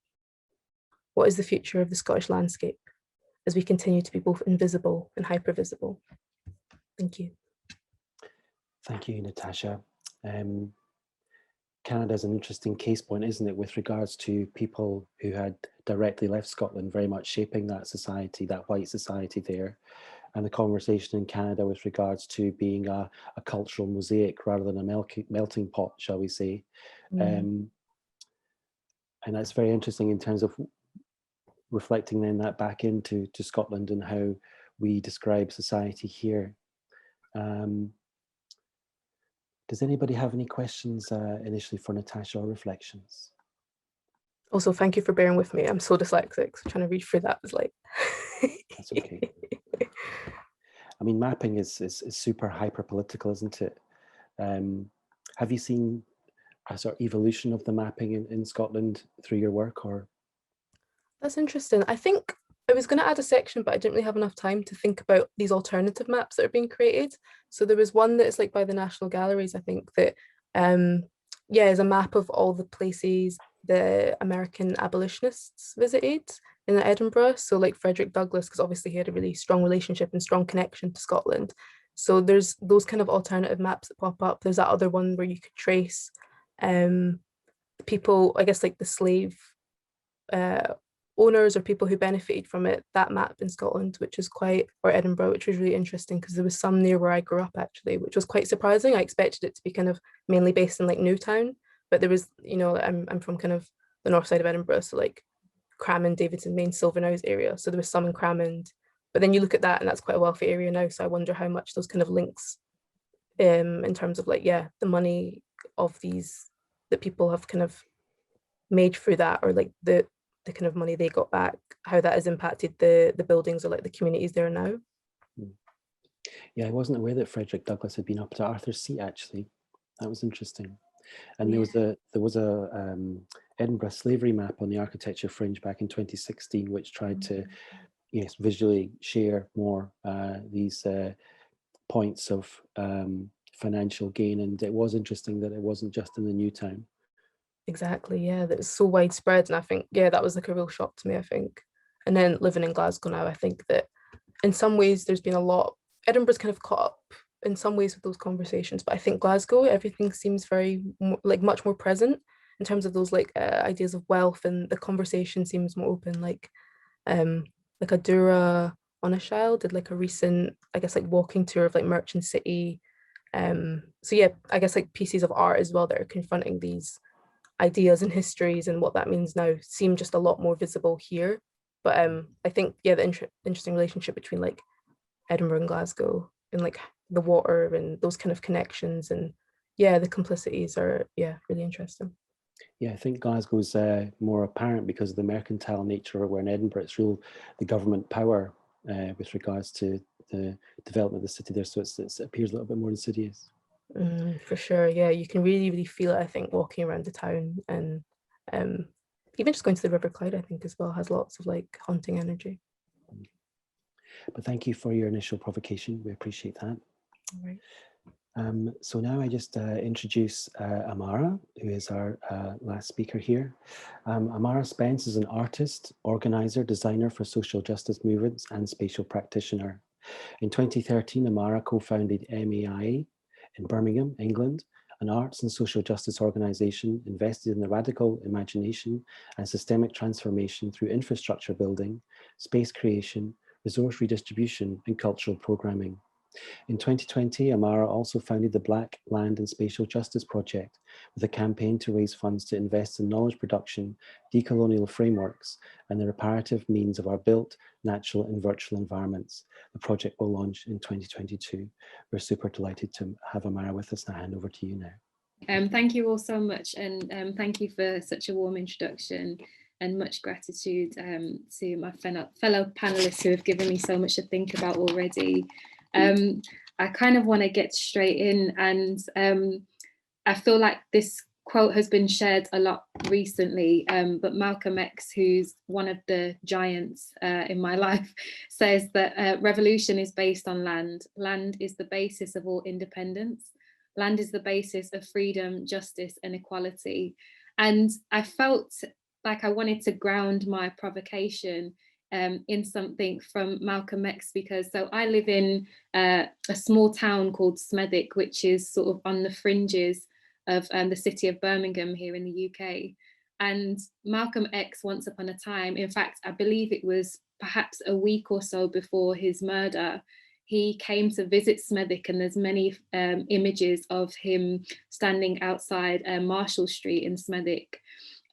What is the future of the Scottish landscape as we continue to be both invisible and hypervisible? Thank you. Thank you, Natasha. Canada's an interesting case point, isn't it, with regards to people who had directly left Scotland, very much shaping that society, that white society there. and the conversation in Canada with regards to being a cultural mosaic rather than a melting pot, shall we say. And that's very interesting in terms of reflecting then that back into Scotland and how we describe society here. Does anybody have any questions initially for Natasha or reflections? Also, thank you for bearing with me. I'm so dyslexic, so trying to read through that was like... That's okay. I mean, mapping is super hyper political, isn't it? Have you seen a sort of evolution of the mapping in Scotland through your work, or? That's interesting. I think I was going to add a section, but I didn't really have enough time to think about these alternative maps that are being created. So there was one that's like by the National Galleries, I think, that yeah, is a map of all the places the American abolitionists visited in Edinburgh. So like Frederick Douglass, because obviously he had a really strong relationship and strong connection to Scotland. So there's those kind of alternative maps that pop up. There's that other one where you could trace people, I guess like the slave owners or people who benefited from it, that map in Scotland, which is quite, or Edinburgh, which was really interesting because there was some near where I grew up actually, which was quite surprising. I expected it to be kind of mainly based in like Newtown, but there was, you know, I'm from kind of the north side of Edinburgh, so like Crammond, Davidson, Main, Silverknowes area. So there was some in Crammond, but then you look at that and that's quite a wealthy area now. So I wonder how much those kind of links in terms of like, yeah, the money of these that people have kind of made through that, or like the kind of money they got back, how that has impacted the buildings or like the communities there now. Yeah, I wasn't aware that Frederick Douglass had been up to Arthur's Seat actually. That was interesting. And there was a Edinburgh slavery map on the Architecture Fringe back in 2016, which tried to, yes, visually share more these points of financial gain. And it was interesting that it wasn't just in the Newtown. Exactly, yeah, that was so widespread. And I think, yeah, that was like a real shock to me, I think. And then living in Glasgow now, I think that in some ways there's been a lot, Edinburgh's kind of caught up in some ways with those conversations, but I think Glasgow, everything seems very like much more present in terms of those like ideas of wealth, and the conversation seems more open. Like Adura Onashile did like a recent, I guess, like walking tour of like Merchant City. So yeah, I guess like pieces of art as well that are confronting these ideas and histories and what that means now seem just a lot more visible here. But I think, yeah, the interesting relationship between like Edinburgh and Glasgow and like the water and those kind of connections, and yeah, the complicities are, yeah, really interesting. Yeah, I think Glasgow's more apparent because of the mercantile nature, where in Edinburgh it's real the government power with regards to the development of the city there, so it appears a little bit more insidious. For sure, yeah, you can really feel it, I think, walking around the town, and even just going to the River Clyde, I think, as well, has lots of like haunting energy. But thank you for your initial provocation. We appreciate that. All right. So now I just introduce Amara, who is our last speaker here. Amara Spence is an artist, organizer, designer for social justice movements and spatial practitioner. In 2013, Amara co-founded MAIA in Birmingham, England, an arts and social justice organization invested in the radical imagination and systemic transformation through infrastructure building, space creation, resource redistribution, and cultural programming. In 2020, Amara also founded the Black Land and Spatial Justice Project with a campaign to raise funds to invest in knowledge production, decolonial frameworks, and the reparative means of our built, natural, and virtual environments. The project will launch in 2022. We're super delighted to have Amara with us. Now, hand over to you now. Thank you all so much, and thank you for such a warm introduction, and much gratitude to my fellow panelists who have given me so much to think about already. I kind of want to get straight in, and I feel like this quote has been shared a lot recently, but Malcolm X, who's one of the giants in my life, says that revolution is based on land. Land is the basis of all independence. Land is the basis of freedom, justice, and equality. And I felt like I wanted to ground my provocation in something from Malcolm X, because so I live in a small town called Smethwick, which is sort of on the fringes of the city of Birmingham here in the UK. And Malcolm X, once upon a time, in fact, I believe it was perhaps a week or so before his murder, he came to visit Smethwick, and there's many images of him standing outside Marshall Street in Smethwick.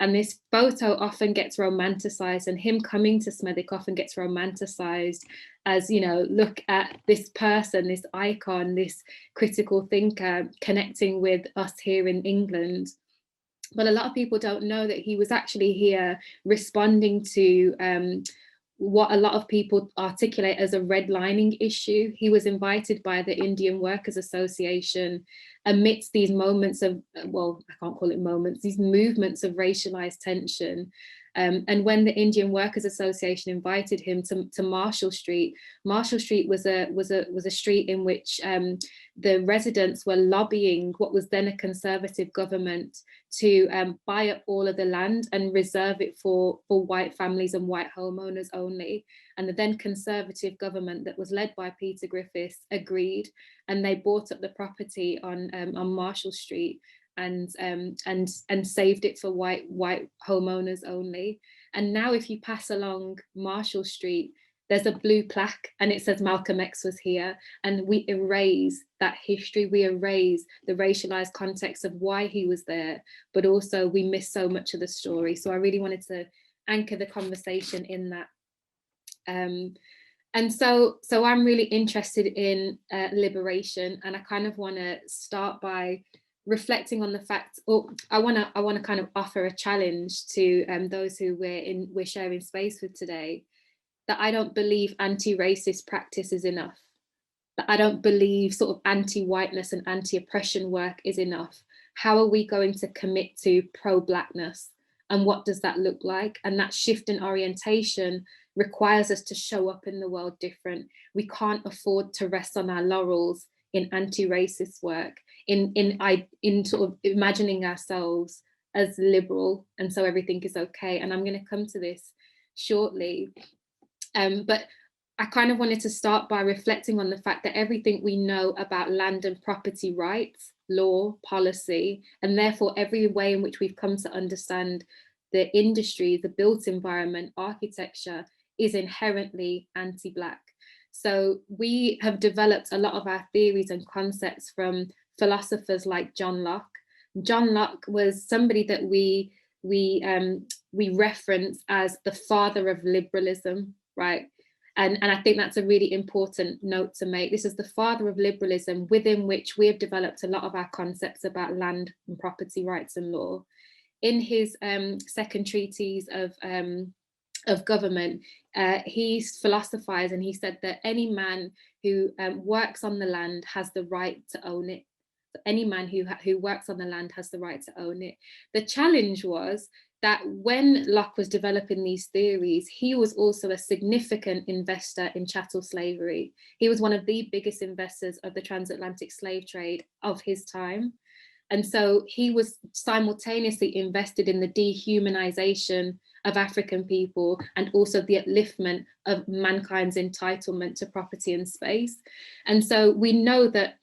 And this photo often gets romanticized, and him coming to Smethwick often gets romanticized as, you know, look at this person, this icon, this critical thinker connecting with us here in England. But a lot of people don't know that he was actually here responding to what a lot of people articulate as a redlining issue. He was invited by the Indian Workers Association amidst these moments of, well, I can't call it moments, these movements of racialized tension. And when the Indian Workers Association invited him to Marshall Street was a street in which the residents were lobbying what was then a conservative government to buy up all of the land and reserve it for white families and white homeowners only. And the then conservative government that was led by Peter Griffiths agreed, and they bought up the property on Marshall Street and saved it for white homeowners only. And now if you pass along Marshall Street, there's a blue plaque and it says Malcolm X was here, and we erase that history, we erase the racialized context of why he was there, but also we miss so much of the story. So I really wanted to anchor the conversation in that. And so I'm really interested in liberation, and I kind of want to start by reflecting on the fact, or I want to kind of offer a challenge to those who we're sharing space with today, that I don't believe anti-racist practice is enough, that I don't believe sort of anti-whiteness and anti-oppression work is enough. How are we going to commit to pro-Blackness, and what does that look like? And that shift in orientation requires us to show up in the world different. We can't afford to rest on our laurels in anti-racist work, in sort of imagining ourselves as liberal, and so everything is okay. And I'm going to come to this shortly. But I kind of wanted to start by reflecting on the fact that everything we know about land and property rights, law, policy, and therefore every way in which we've come to understand the industry, the built environment, architecture, is inherently anti-Black. So we have developed a lot of our theories and concepts from philosophers like John Locke. John Locke was somebody that we reference as the father of liberalism, right? And I think that's a really important note to make. This is the father of liberalism, within which we have developed a lot of our concepts about land and property rights and law. In his second treatise of government, he philosophized, and he said that any man who works on the land has the right to own it. So any man who works on the land has the right to own it. The challenge was that when Locke was developing these theories, he was also a significant investor in chattel slavery. He was one of the biggest investors of the transatlantic slave trade of his time. And so he was simultaneously invested in the dehumanization of African people and also the upliftment of mankind's entitlement to property and space. And so we know that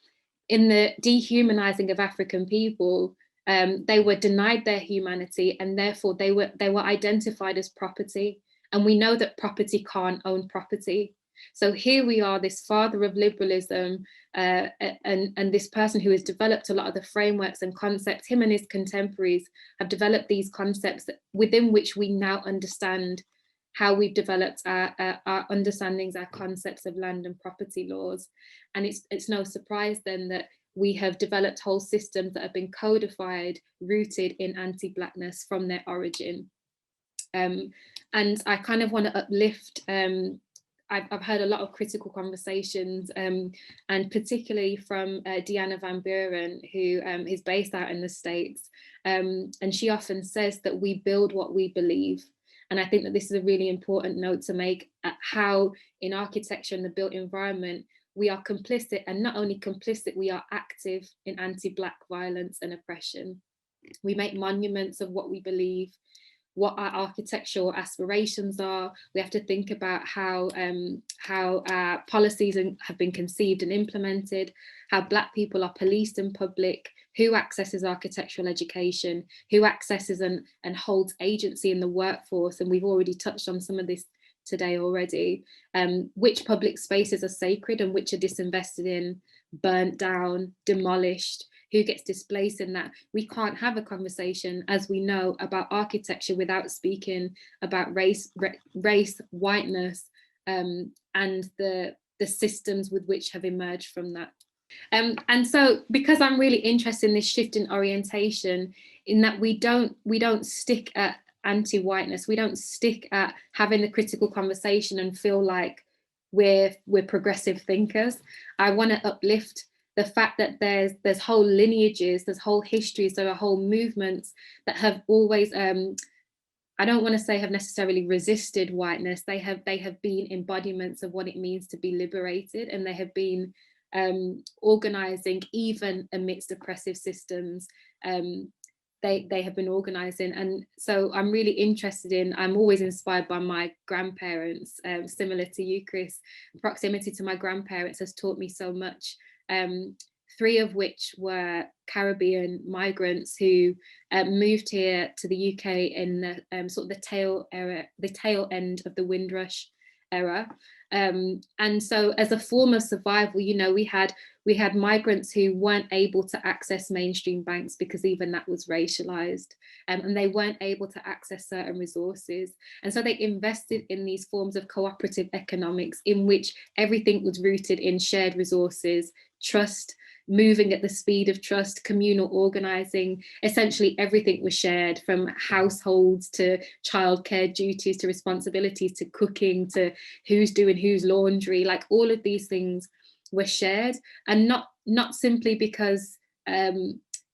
in the dehumanizing of African people, they were denied their humanity, and therefore they were identified as property. And we know that property can't own property. So here we are, this father of liberalism, and this person who has developed a lot of the frameworks and concepts. Him and his contemporaries have developed these concepts within which we now understand how we've developed our understandings, our concepts of land and property laws. And it's no surprise then that we have developed whole systems that have been codified, rooted in anti-Blackness from their origin. And I kind of want to uplift, I've heard a lot of critical conversations, and particularly from Deanna Van Buren, who is based out in the States. And she often says that we build what we believe. And I think that this is a really important note to make, at how in architecture and the built environment, we are complicit, and not only complicit, we are active in anti-Black violence and oppression. We make monuments of what we believe, what our architectural aspirations are. We have to think about how our policies have been conceived and implemented, how Black people are policed in public, who accesses architectural education, who accesses and holds agency in the workforce, and we've already touched on some of this today already, which public spaces are sacred and which are disinvested in, burnt down, demolished, who gets displaced in that. We can't have a conversation, as we know, about architecture without speaking about race, whiteness, and the systems with which have emerged from that. And so, because I'm really interested in this shift in orientation, in that we don't stick at anti-whiteness, we don't stick at having the critical conversation and feel like we're progressive thinkers. I want to uplift the fact that there's whole lineages, there's whole histories, there are whole movements that have always, I don't want to say have necessarily resisted whiteness. They have been embodiments of what it means to be liberated, and they have been organizing even amidst oppressive systems. They have been organizing, and so I'm really interested in, I'm always inspired by my grandparents, similar to you, Chris. Proximity to my grandparents has taught me so much. 3 of which were Caribbean migrants who moved here to the UK in the sort of the tail end of the Windrush era. And so as a form of survival, you know, we had migrants who weren't able to access mainstream banks because even that was racialized, and they weren't able to access certain resources. And so they invested in these forms of cooperative economics in which everything was rooted in shared resources, trust, moving at the speed of trust, communal organizing. Essentially everything was shared, from households to childcare duties to responsibilities to cooking to who's doing whose laundry. Like, all of these things were shared, and not simply because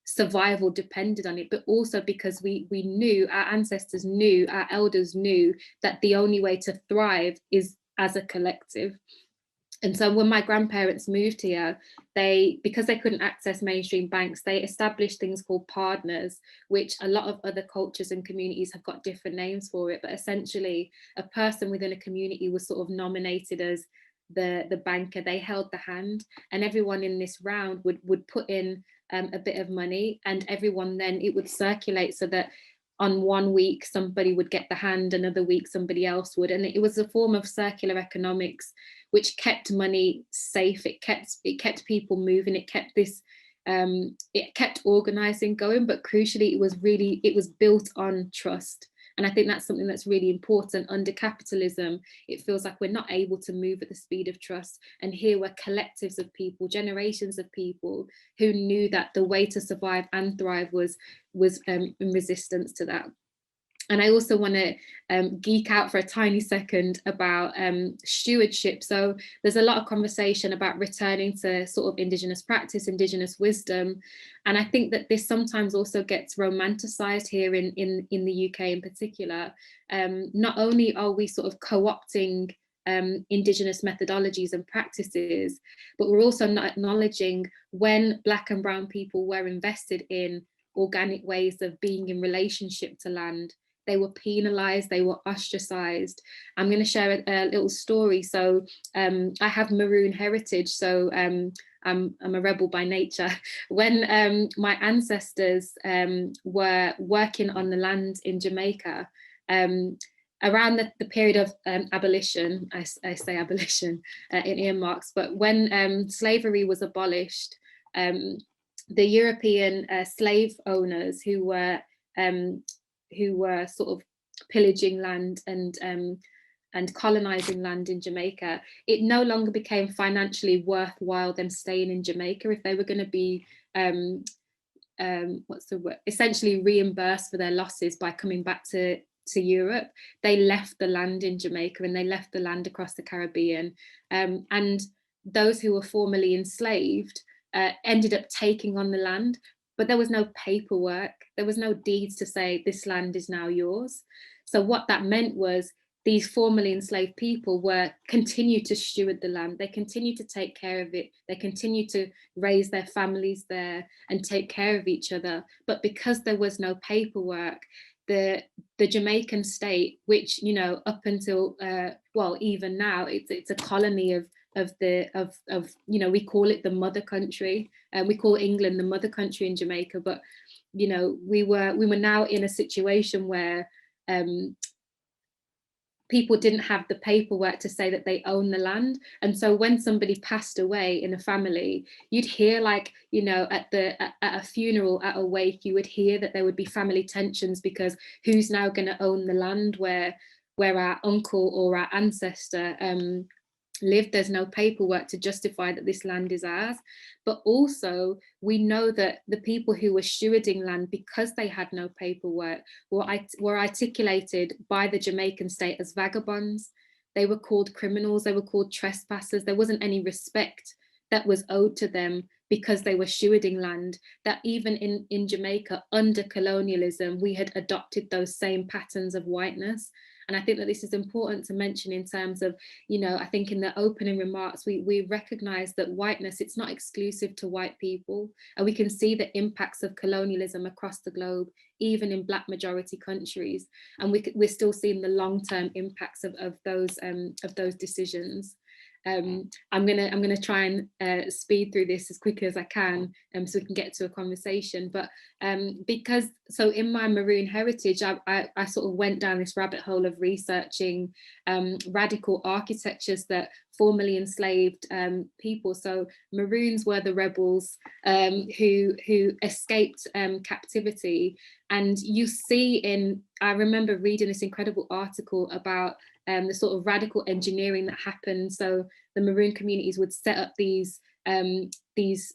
survival depended on it, but also because we knew, our ancestors knew, our elders knew, that the only way to thrive is as a collective. And so when my grandparents moved here, because they couldn't access mainstream banks, they established things called partners, which a lot of other cultures and communities have got different names for it. But essentially, a person within a community was sort of nominated as the banker. They held the hand, and everyone in this round would put in a bit of money, and everyone then, it would circulate so that on one week somebody would get the hand, another week somebody else would. And it was a form of circular economics which kept money safe. It kept people moving. It kept this, it kept organizing going, but crucially, it was built on trust. And I think that's something that's really important. Under capitalism, it feels like we're not able to move at the speed of trust. And here were collectives of people, generations of people who knew that the way to survive and thrive was in resistance to that. And I also want to geek out for a tiny second about stewardship. So there's a lot of conversation about returning to sort of Indigenous practice, Indigenous wisdom. And I think that this sometimes also gets romanticized here in the UK in particular. Not only are we sort of co-opting Indigenous methodologies and practices, but we're also not acknowledging when Black and Brown people were invested in organic ways of being in relationship to land, they were penalized, they were ostracized. I'm going to share a little story. So I have maroon heritage, so I'm a rebel by nature. When my ancestors were working on the land in Jamaica, around the period of abolition, I say abolition in earmarks, but when slavery was abolished, the European slave owners who were sort of pillaging land and colonizing land in Jamaica, it no longer became financially worthwhile them staying in Jamaica if they were going to be essentially reimbursed for their losses by coming back to Europe. They left the land in Jamaica and they left the land across the Caribbean, and those who were formerly enslaved ended up taking on the land. But there was no paperwork, there was no deeds to say this land is now yours. So what that meant was these formerly enslaved people continued to steward the land, they continued to take care of it, they continued to raise their families there and take care of each other. But because there was no paperwork, the Jamaican state, which, you know, up until, well, even now, it's a colony of you know, we call it the mother country, and we call England the mother country in Jamaica, but you know, we were now in a situation where people didn't have the paperwork to say that they own the land. And so when somebody passed away in a family, you'd hear, like, you know, at a funeral, at a wake, you would hear that there would be family tensions because who's now going to own the land where our uncle or our ancestor lived. There's no paperwork to justify that this land is ours. But also we know that the people who were stewarding land, because they had no paperwork, were articulated by the Jamaican state as vagabonds. They were called criminals, they were called trespassers. There wasn't any respect that was owed to them because they were stewarding land. That even in Jamaica, under colonialism, we had adopted those same patterns of whiteness. And I think that this is important to mention in terms of, you know, I think in the opening remarks, we recognize that whiteness, it's not exclusive to white people. And we can see the impacts of colonialism across the globe, even in Black majority countries. And we're still seeing the long-term impacts of those decisions. I'm gonna try and speed through this as quickly as I can, so we can get to a conversation. But because, so in my Maroon heritage, I sort of went down this rabbit hole of researching radical architectures that formerly enslaved people. So Maroons were the rebels who escaped captivity. And you see I remember reading this incredible article about the sort of radical engineering that happened. So the Maroon communities would set up these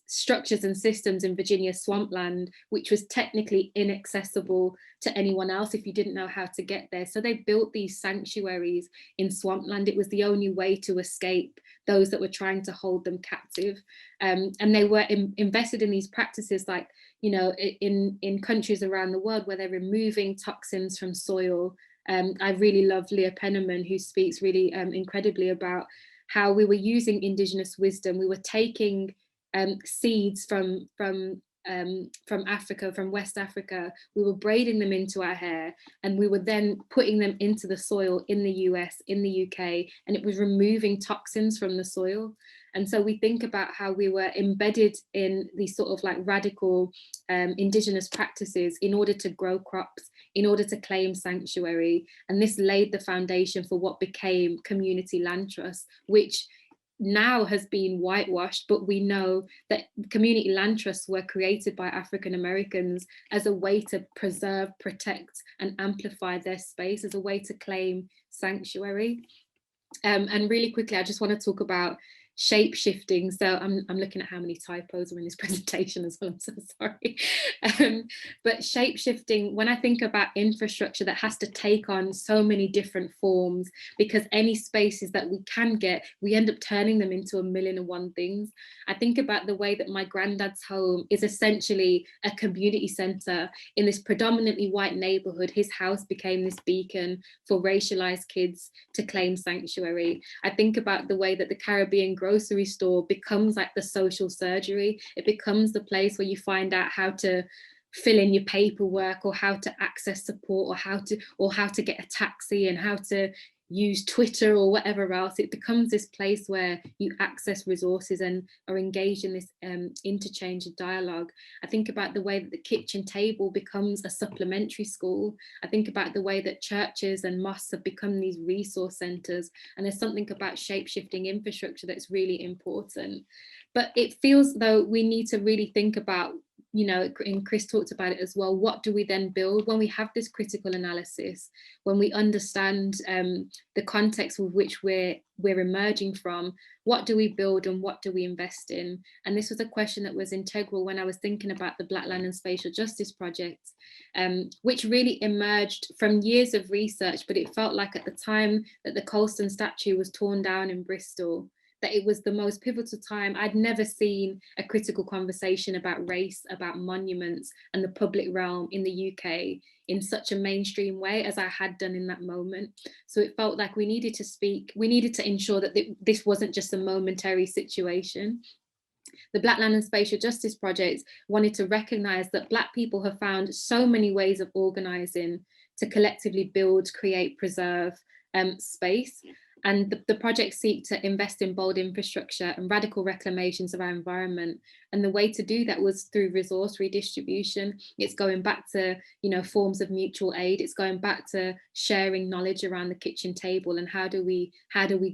structures and systems in Virginia swampland, which was technically inaccessible to anyone else if you didn't know how to get there. So they built these sanctuaries in swampland. It was the only way to escape those that were trying to hold them captive. And they were invested in these practices, like, you know, in countries around the world where they're removing toxins from soil. I really love Leah Penniman, who speaks really incredibly about how we were using indigenous wisdom. We were taking seeds from Africa, from West Africa. We were braiding them into our hair, and we were then putting them into the soil in the US, in the UK, and it was removing toxins from the soil. And so we think about how we were embedded in these sort of like radical indigenous practices in order to grow crops, in order to claim sanctuary. And this laid the foundation for what became community land trusts, which now has been whitewashed, but we know that community land trusts were created by African Americans as a way to preserve, protect, and amplify their space, as a way to claim sanctuary. And really quickly, I just want to talk about shape shifting. So I'm looking at how many typos are in this presentation as well, I'm so sorry. But shape shifting, when I think about infrastructure that has to take on so many different forms, because any spaces that we can get, we end up turning them into 1,000,001 things. I think about the way that my granddad's home is essentially a community center in this predominantly white neighborhood. His house became this beacon for racialized kids to claim sanctuary. I think about the way that the Caribbean grocery store becomes like the social surgery. It becomes the place where you find out how to fill in your paperwork, or how to access support, or how to get a taxi, and how to use Twitter or whatever else. It becomes this place where you access resources and are engaged in this interchange of dialogue. I think about the way that the kitchen table becomes a supplementary school. I think about the way that churches and mosques have become these resource centers. And there's something about shape-shifting infrastructure that's really important. But it feels though we need to really think about, you know, and Chris talked about it as well, what do we then build when we have this critical analysis, when we understand the context with which we're emerging from? What do we build and what do we invest in? And this was a question that was integral when I was thinking about the Black Land and Spatial Justice Project, which really emerged from years of research, but it felt like at the time that the Colston statue was torn down in Bristol, that it was the most pivotal time. I'd never seen a critical conversation about race, about monuments and the public realm in the UK in such a mainstream way as I had done in that moment. So it felt like we needed to speak, we needed to ensure that this wasn't just a momentary situation. The Black Land and Spatial Justice Project wanted to recognise that Black people have found so many ways of organising to collectively build, create, preserve space. And the projects seek to invest in bold infrastructure and radical reclamations of our environment. And the way to do that was through resource redistribution. It's going back to, you know, forms of mutual aid. It's going back to sharing knowledge around the kitchen table, and how do we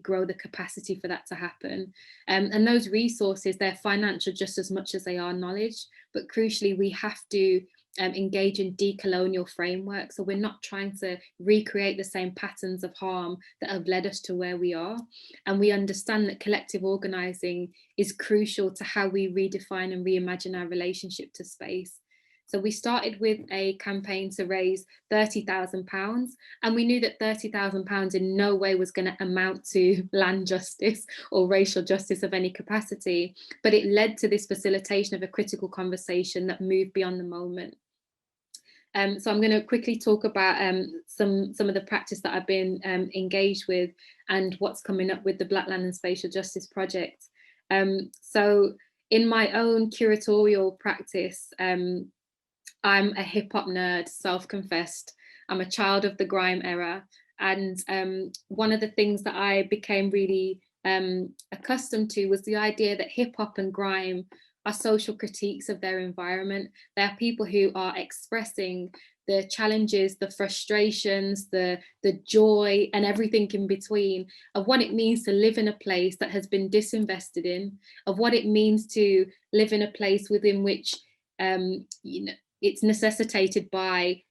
grow the capacity for that to happen. And those resources, they're financial just as much as they are knowledge, but crucially we have to engage in decolonial frameworks. So we're not trying to recreate the same patterns of harm that have led us to where we are. And we understand that collective organising is crucial to how we redefine and reimagine our relationship to space. So we started with a campaign to raise £30,000, and we knew that £30,000 in no way was going to amount to land justice or racial justice of any capacity, but it led to this facilitation of a critical conversation that moved beyond the moment. So I'm going to quickly talk about some of the practice that I've been engaged with and what's coming up with the Black Land and Spatial Justice Project. So in my own curatorial practice, I'm a hip hop nerd, self-confessed. I'm a child of the grime era. And one of the things that I became really accustomed to was the idea that hip hop and grime are social critiques of their environment. They are people who are expressing the challenges, the frustrations, the joy, and everything in between of what it means to live in a place that has been disinvested in, of what it means to live in a place within which you know, it's necessitated by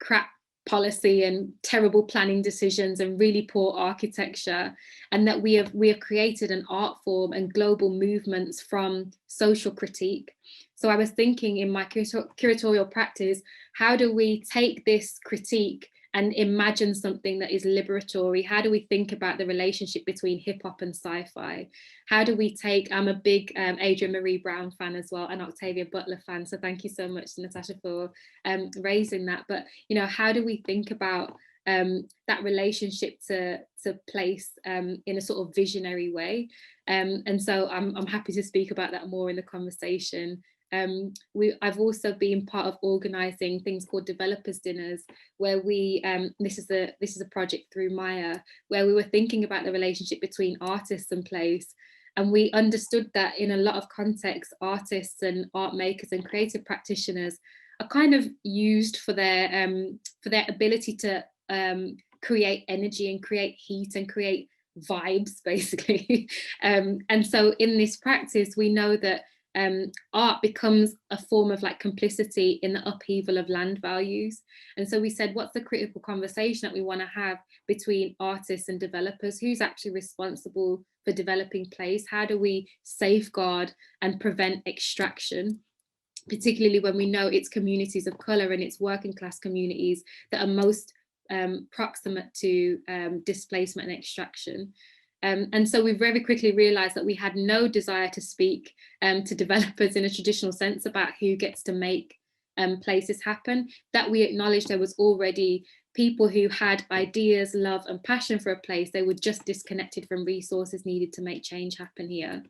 crap policy and terrible planning decisions and really poor architecture, and that we have created an art form and global movements from social critique. So I was thinking in my curatorial practice, how do we take this critique and imagine something that is liberatory? How do we think about the relationship between hip hop and sci-fi? How do we take, I'm a big Adrienne Marie Brown fan as well, and Octavia Butler fan. So thank you so much, Natasha, for raising that. But, you know, how do we think about that relationship to place in a sort of visionary way? And so I'm happy to speak about that more in the conversation. I've also been part of organising things called developers dinners, where we this is a project through Maya, where we were thinking about the relationship between artists and place, and we understood that in a lot of contexts, artists and art makers and creative practitioners are kind of used for their ability to create energy and create heat and create vibes, basically. And so in this practice, we know that art becomes a form of like complicity in the upheaval of land values. And so we said, what's the critical conversation that we want to have between artists and developers? Who's actually responsible for developing place? How do we safeguard and prevent extraction, particularly when we know it's communities of colour and it's working class communities that are most proximate to displacement and extraction? And so we very quickly realised that we had no desire to speak to developers in a traditional sense about who gets to make places happen, that we acknowledged there was already people who had ideas, love and passion for a place. They were just disconnected from resources needed to make change happen here.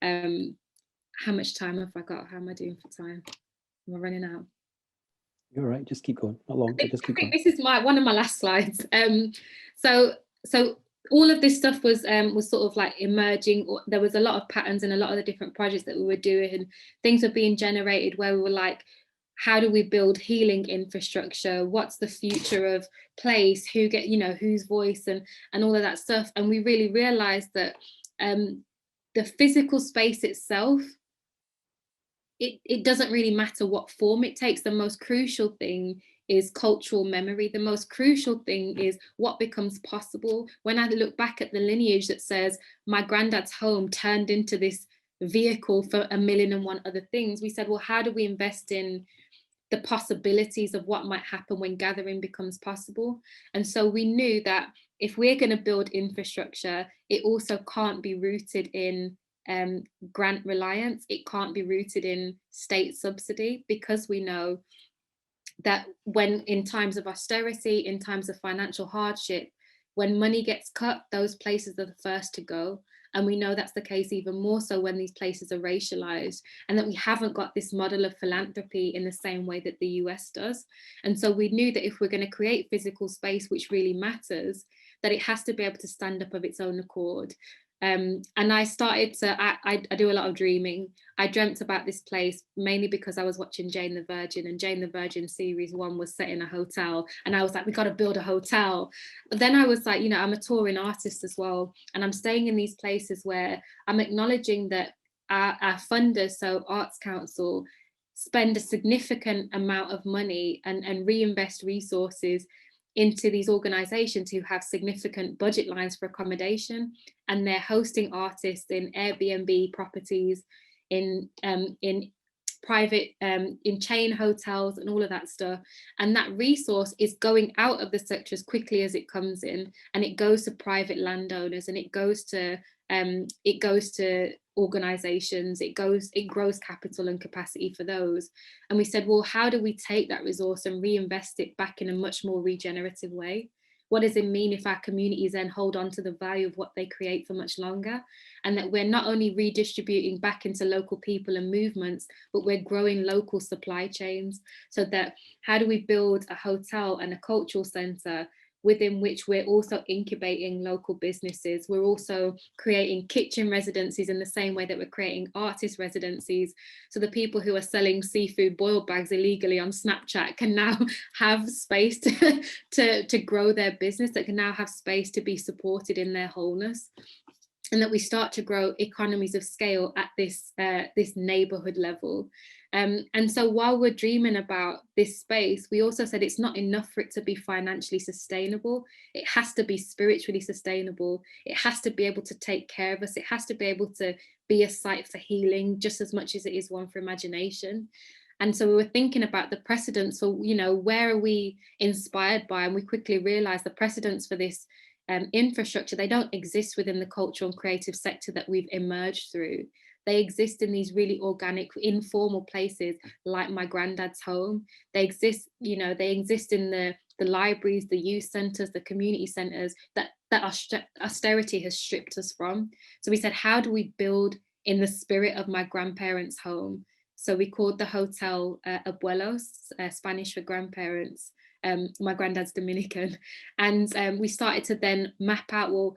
How much time have I got? How am I doing for time? Am I running out? You're right, just keep going. Not long, but just keep going. This is one of my last slides. So all of this stuff was sort of like emerging. There was a lot of patterns and a lot of the different projects that we were doing, and things were being generated where we were like, how do we build healing infrastructure? What's the future of place? Who get, you know, whose voice and all of that stuff? And we really realized that the physical space itself, it doesn't really matter what form it takes. The most crucial thing is cultural memory. The most crucial thing is what becomes possible. When I look back at the lineage that says my granddad's home turned into this vehicle for 1,000,001 other things, we said, well, how do we invest in the possibilities of what might happen when gathering becomes possible? And so we knew that if we're going to build infrastructure, it also can't be rooted in grant reliance. It can't be rooted in state subsidy, because we know that when in times of austerity, in times of financial hardship, when money gets cut, those places are the first to go. And we know that's the case even more so when these places are racialized, and that we haven't got this model of philanthropy in the same way that the US does. And so we knew that if we're going to create physical space, which really matters, that it has to be able to stand up of its own accord. And I started to, I do a lot of dreaming. I dreamt about this place mainly because I was watching Jane the Virgin, and Jane the Virgin series 1 was set in a hotel. And I was like, we got to build a hotel. But then I was like, you know, I'm a touring artist as well. And I'm staying in these places where I'm acknowledging that our funders, so Arts Council, spend a significant amount of money and reinvest resources into these organizations who have significant budget lines for accommodation, and they're hosting artists in Airbnb properties, in private, in chain hotels and all of that stuff. And that resource is going out of the sector as quickly as it comes in, and it goes to private landowners, and it goes to organizations, it grows capital and capacity for those. And we said, well, how do we take that resource and reinvest it back in a much more regenerative way? What does it mean if our communities then hold on to the value of what they create for much longer? And that we're not only redistributing back into local people and movements, but we're growing local supply chains. So that how do we build a hotel and a cultural center within which we're also incubating local businesses? We're also creating kitchen residencies in the same way that we're creating artist residencies. So the people who are selling seafood boiled bags illegally on Snapchat can now have space to grow their business, that can now have space to be supported in their wholeness. And that we start to grow economies of scale at this neighborhood level. And so while we're dreaming about this space, we also said it's not enough for it to be financially sustainable. It has to be spiritually sustainable. It has to be able to take care of us. It has to be able to be a site for healing just as much as it is one for imagination. And so we were thinking about the precedents for, you know, where are we inspired by? And we quickly realized the precedents for this infrastructure, they don't exist within the cultural and creative sector that we've emerged through. They exist in these really organic, informal places like my granddad's home. They exist, you know, they exist in the libraries, the youth centres, the community centres that austerity has stripped us from. So we said, how do we build in the spirit of my grandparents' home? So we called the hotel Abuelos, Spanish for grandparents. My granddad's Dominican. And we started to then map out, well,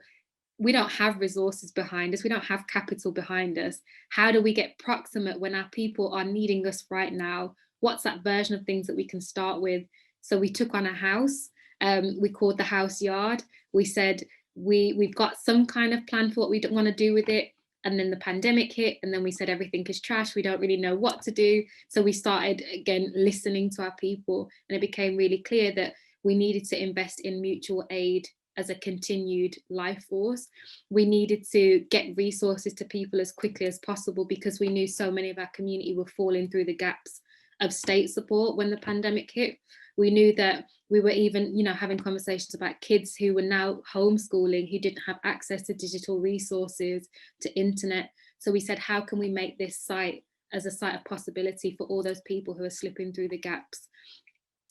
we don't have resources behind us, we don't have capital behind us. How do we get proximate when our people are needing us right now? What's that version of things that we can start with? So we took on a house, we called the house Yard. We said, we've got some kind of plan for what we want to do with it. And then the pandemic hit, and then we said everything is trash, we don't really know what to do. So we started again listening to our people, and it became really clear that we needed to invest in mutual aid as a continued life force. We needed to get resources to people as quickly as possible, because we knew so many of our community were falling through the gaps of state support when the pandemic hit. We knew that we were even, you know, having conversations about kids who were now homeschooling, who didn't have access to digital resources, to internet. So we said, how can we make this site as a site of possibility for all those people who are slipping through the gaps?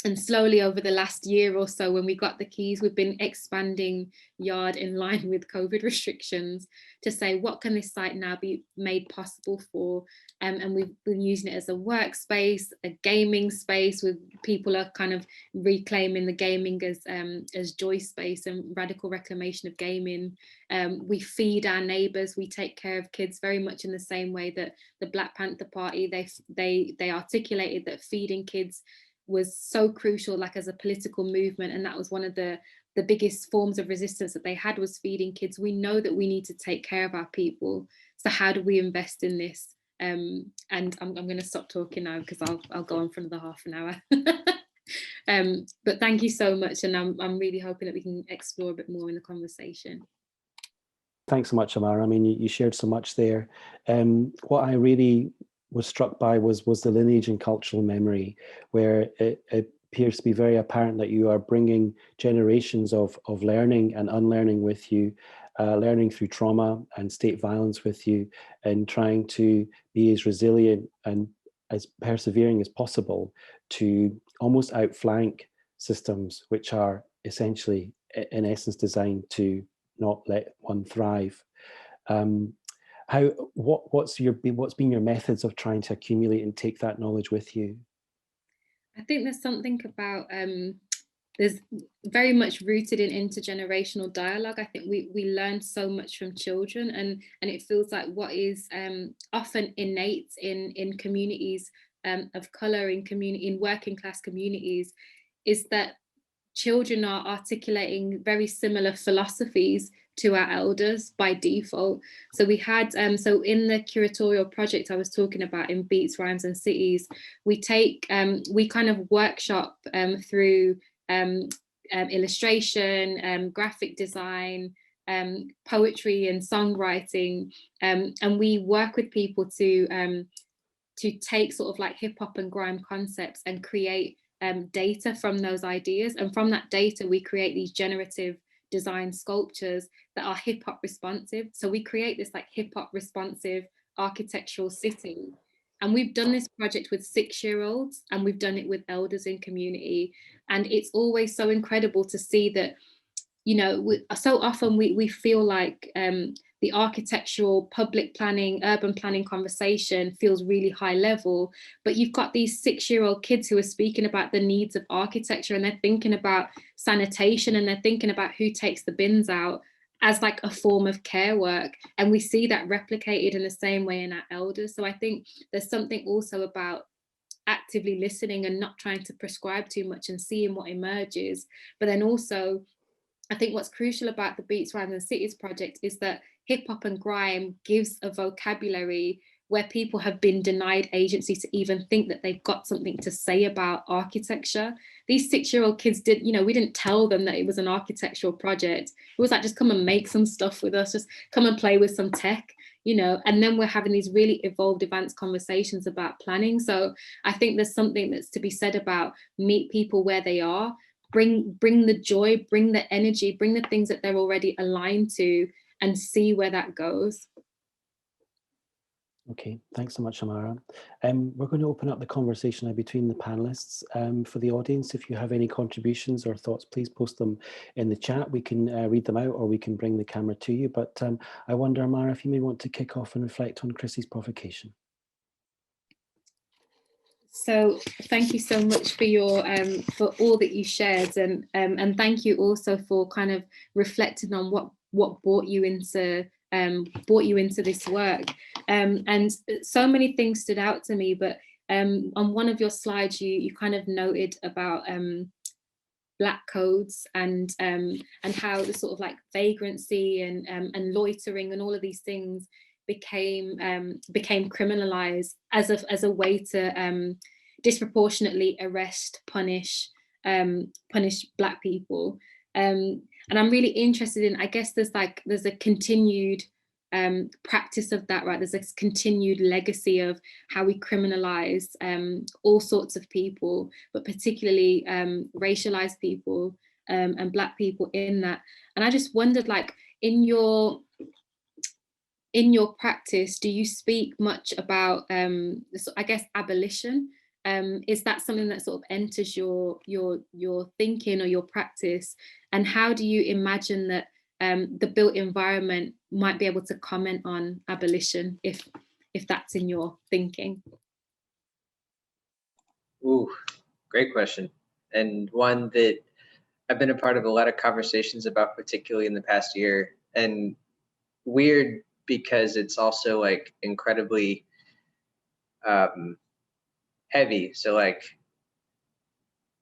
And slowly over the last year or so, when we got the keys, we've been expanding Yard in line with COVID restrictions to say, what can this site now be made possible for? And we've been using it as a workspace, a gaming space, with people are kind of reclaiming the gaming as joy space and radical reclamation of gaming. We feed our neighbours, we take care of kids very much in the same way that the Black Panther Party, they articulated that feeding kids was so crucial, like as a political movement, and that was one of the biggest forms of resistance that they had, was feeding kids. We know that we need to take care of our people, so how do we invest in this? And I'm going to stop talking now, because I'll go on for another half an hour. But thank you so much, and I'm really hoping that we can explore a bit more in the conversation. Thanks so much, Amara. I mean, you shared so much there. What I really was struck by was the lineage and cultural memory, where it appears to be very apparent that you are bringing generations of learning and unlearning with you, learning through trauma and state violence with you, and trying to be as resilient and as persevering as possible to almost outflank systems which are essentially, in essence, designed to not let one thrive. What's been your methods of trying to accumulate and take that knowledge with you? I think there's something about there's very much rooted in intergenerational dialogue. I think we learn so much from children, and it feels like what is often innate in communities of color, in working class communities, is that children are articulating very similar philosophies to our elders by default. So we had, so in the curatorial project I was talking about in Beats, Rhymes and Cities, we take, we kind of workshop through illustration, graphic design, poetry and songwriting, and we work with people to take sort of like hip hop and grime concepts and create data from those ideas. And from that data, we create these generative design sculptures that are hip hop responsive. So we create this like hip hop responsive architectural city. And we've done this project with 6-year-olds, and we've done it with elders in community. And it's always so incredible to see that, you know, so often we feel like the architectural, public planning, urban planning conversation feels really high level, but you've got these 6-year-old kids who are speaking about the needs of architecture, and they're thinking about sanitation, and they're thinking about who takes the bins out as like a form of care work. And we see that replicated in the same way in our elders. So I think there's something also about actively listening and not trying to prescribe too much and seeing what emerges. But then also, I think what's crucial about the Beats, Rhymes and Cities project is that hip hop and grime gives a vocabulary where people have been denied agency to even think that they've got something to say about architecture. These 6-year-old kids did, you know, we didn't tell them that it was an architectural project. It was like, just come and make some stuff with us, just come and play with some tech, you know, and then we're having these really evolved advanced conversations about planning. So I think there's something that's to be said about meet people where they are, bring the joy, bring the energy, bring the things that they're already aligned to, and see where that goes. Okay, thanks so much, Amara. We're going to open up the conversation now between the panelists. For the audience, if you have any contributions or thoughts, please post them in the chat. We can read them out, or we can bring the camera to you. But I wonder, Amara, if you may want to kick off and reflect on Chrissy's provocation. So thank you so much for your for all that you shared, and thank you also for kind of reflecting on what brought you into this work. And so many things stood out to me, but on one of your slides you kind of noted about Black codes and how the sort of like vagrancy and loitering and all of these things became criminalized as a way to disproportionately arrest, punish Black people. And I'm really interested in, I guess there's a continued practice of that, right? There's this continued legacy of how we criminalize all sorts of people, but particularly racialized people and Black people in that. And I just wondered, like, in your practice, do you speak much about, I guess, abolition? Is that something that sort of enters your thinking or your practice? And how do you imagine that the built environment might be able to comment on abolition, if that's in your thinking? Ooh, great question. And one that I've been a part of a lot of conversations about, particularly in the past year. And weird because it's also like incredibly heavy. So like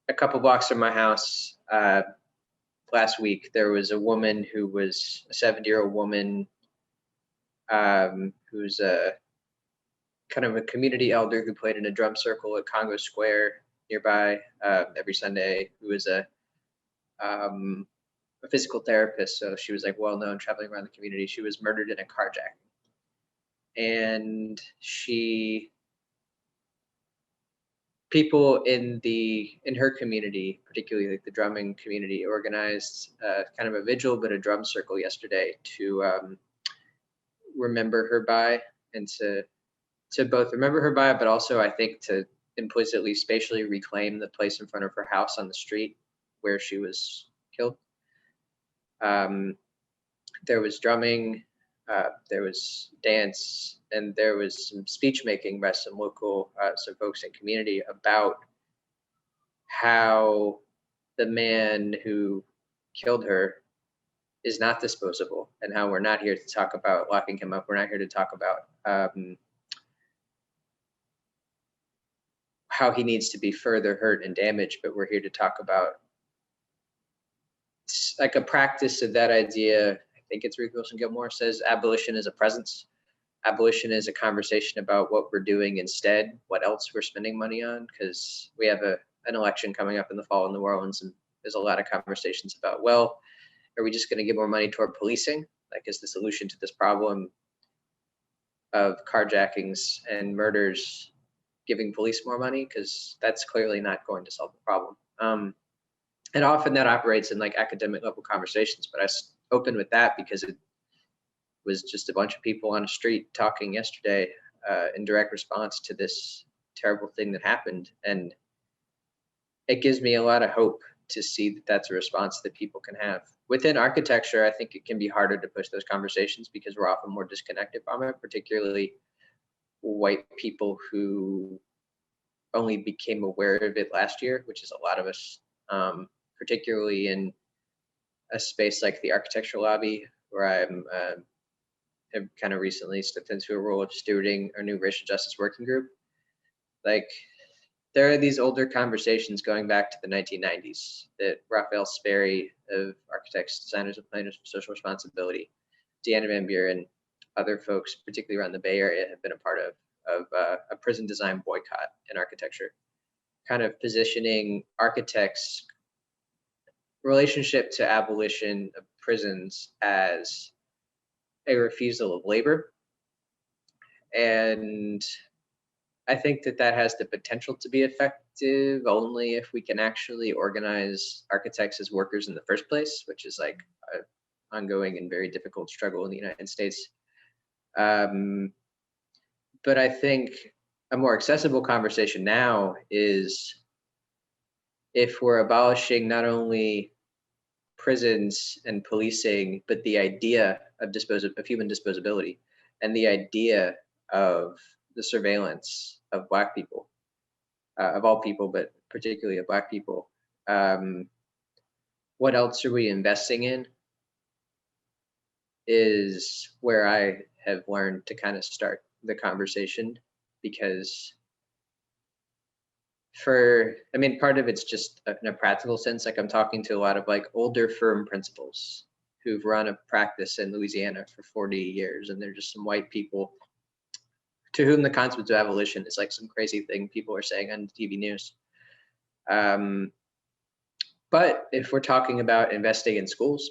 a couple blocks from my house, last week, there was a woman who was a 70-year-old woman who's a kind of a community elder who played in a drum circle at Congo Square nearby every Sunday, who was a physical therapist. So she was like well-known, traveling around the community. She was murdered in a carjacking. And people in her community, particularly like the drumming community, organized kind of a vigil, but a drum circle yesterday to remember her by, and to both remember her by, but also I think to implicitly spatially reclaim the place in front of her house on the street where she was killed. There was drumming, There was dance, and there was some speech making by some local, some folks in community about how the man who killed her is not disposable, and how we're not here to talk about locking him up. We're not here to talk about how he needs to be further hurt and damaged, but we're here to talk about like a practice of that idea. I think it's Ruth Wilson Gilmore says abolition is a presence. Abolition is a conversation about what we're doing instead, what else we're spending money on, because we have an election coming up in the fall in New Orleans, and there's a lot of conversations about, well, are we just going to give more money toward policing? Like, is the solution to this problem of carjackings and murders giving police more money? Because that's clearly not going to solve the problem. And often that operates in like academic level conversations, but I opened with that because it was just a bunch of people on a street talking yesterday in direct response to this terrible thing that happened. And it gives me a lot of hope to see that that's a response that people can have. Within architecture, I think it can be harder to push those conversations because we're often more disconnected from it, particularly white people who only became aware of it last year, which is a lot of us, particularly in a space like the architectural lobby, where have kind of recently stepped into a role of stewarding our new racial justice working group. Like, there are these older conversations going back to the 1990s that Raphael Sperry of Architects, Designers, and Planners for Social Responsibility, Deanna Van Buren, other folks, particularly around the Bay Area, have been a part of a prison design boycott in architecture, kind of positioning architects' relationship to abolition of prisons as a refusal of labor. And I think that that has the potential to be effective only if we can actually organize architects as workers in the first place, which is like an ongoing and very difficult struggle in the United States. But I think a more accessible conversation now is if we're abolishing not only prisons and policing, but the idea of human disposability and the idea of the surveillance of Black people, of all people, but particularly of Black people. What else are we investing in is where I have learned to kind of start the conversation, because part of it's just in a practical sense, like I'm talking to a lot of like older firm principals who've run a practice in Louisiana for 40 years, and they're just some white people to whom the concept of abolition is like some crazy thing people are saying on TV news. But if we're talking about investing in schools,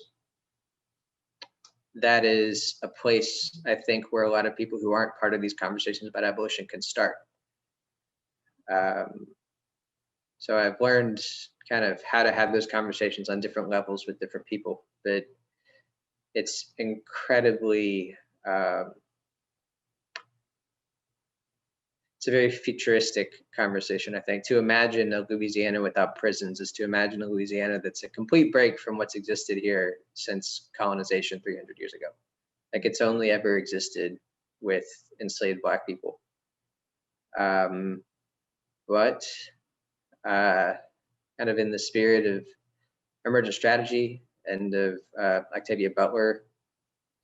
that is a place, I think, where a lot of people who aren't part of these conversations about abolition can start. So I've learned kind of how to have those conversations on different levels with different people, but it's incredibly, it's a very futuristic conversation, I think. To imagine a Louisiana without prisons is to imagine a Louisiana that's a complete break from what's existed here since colonization 300 years ago. Like, it's only ever existed with enslaved Black people. But kind of in the spirit of Emergent Strategy and of Octavia Butler,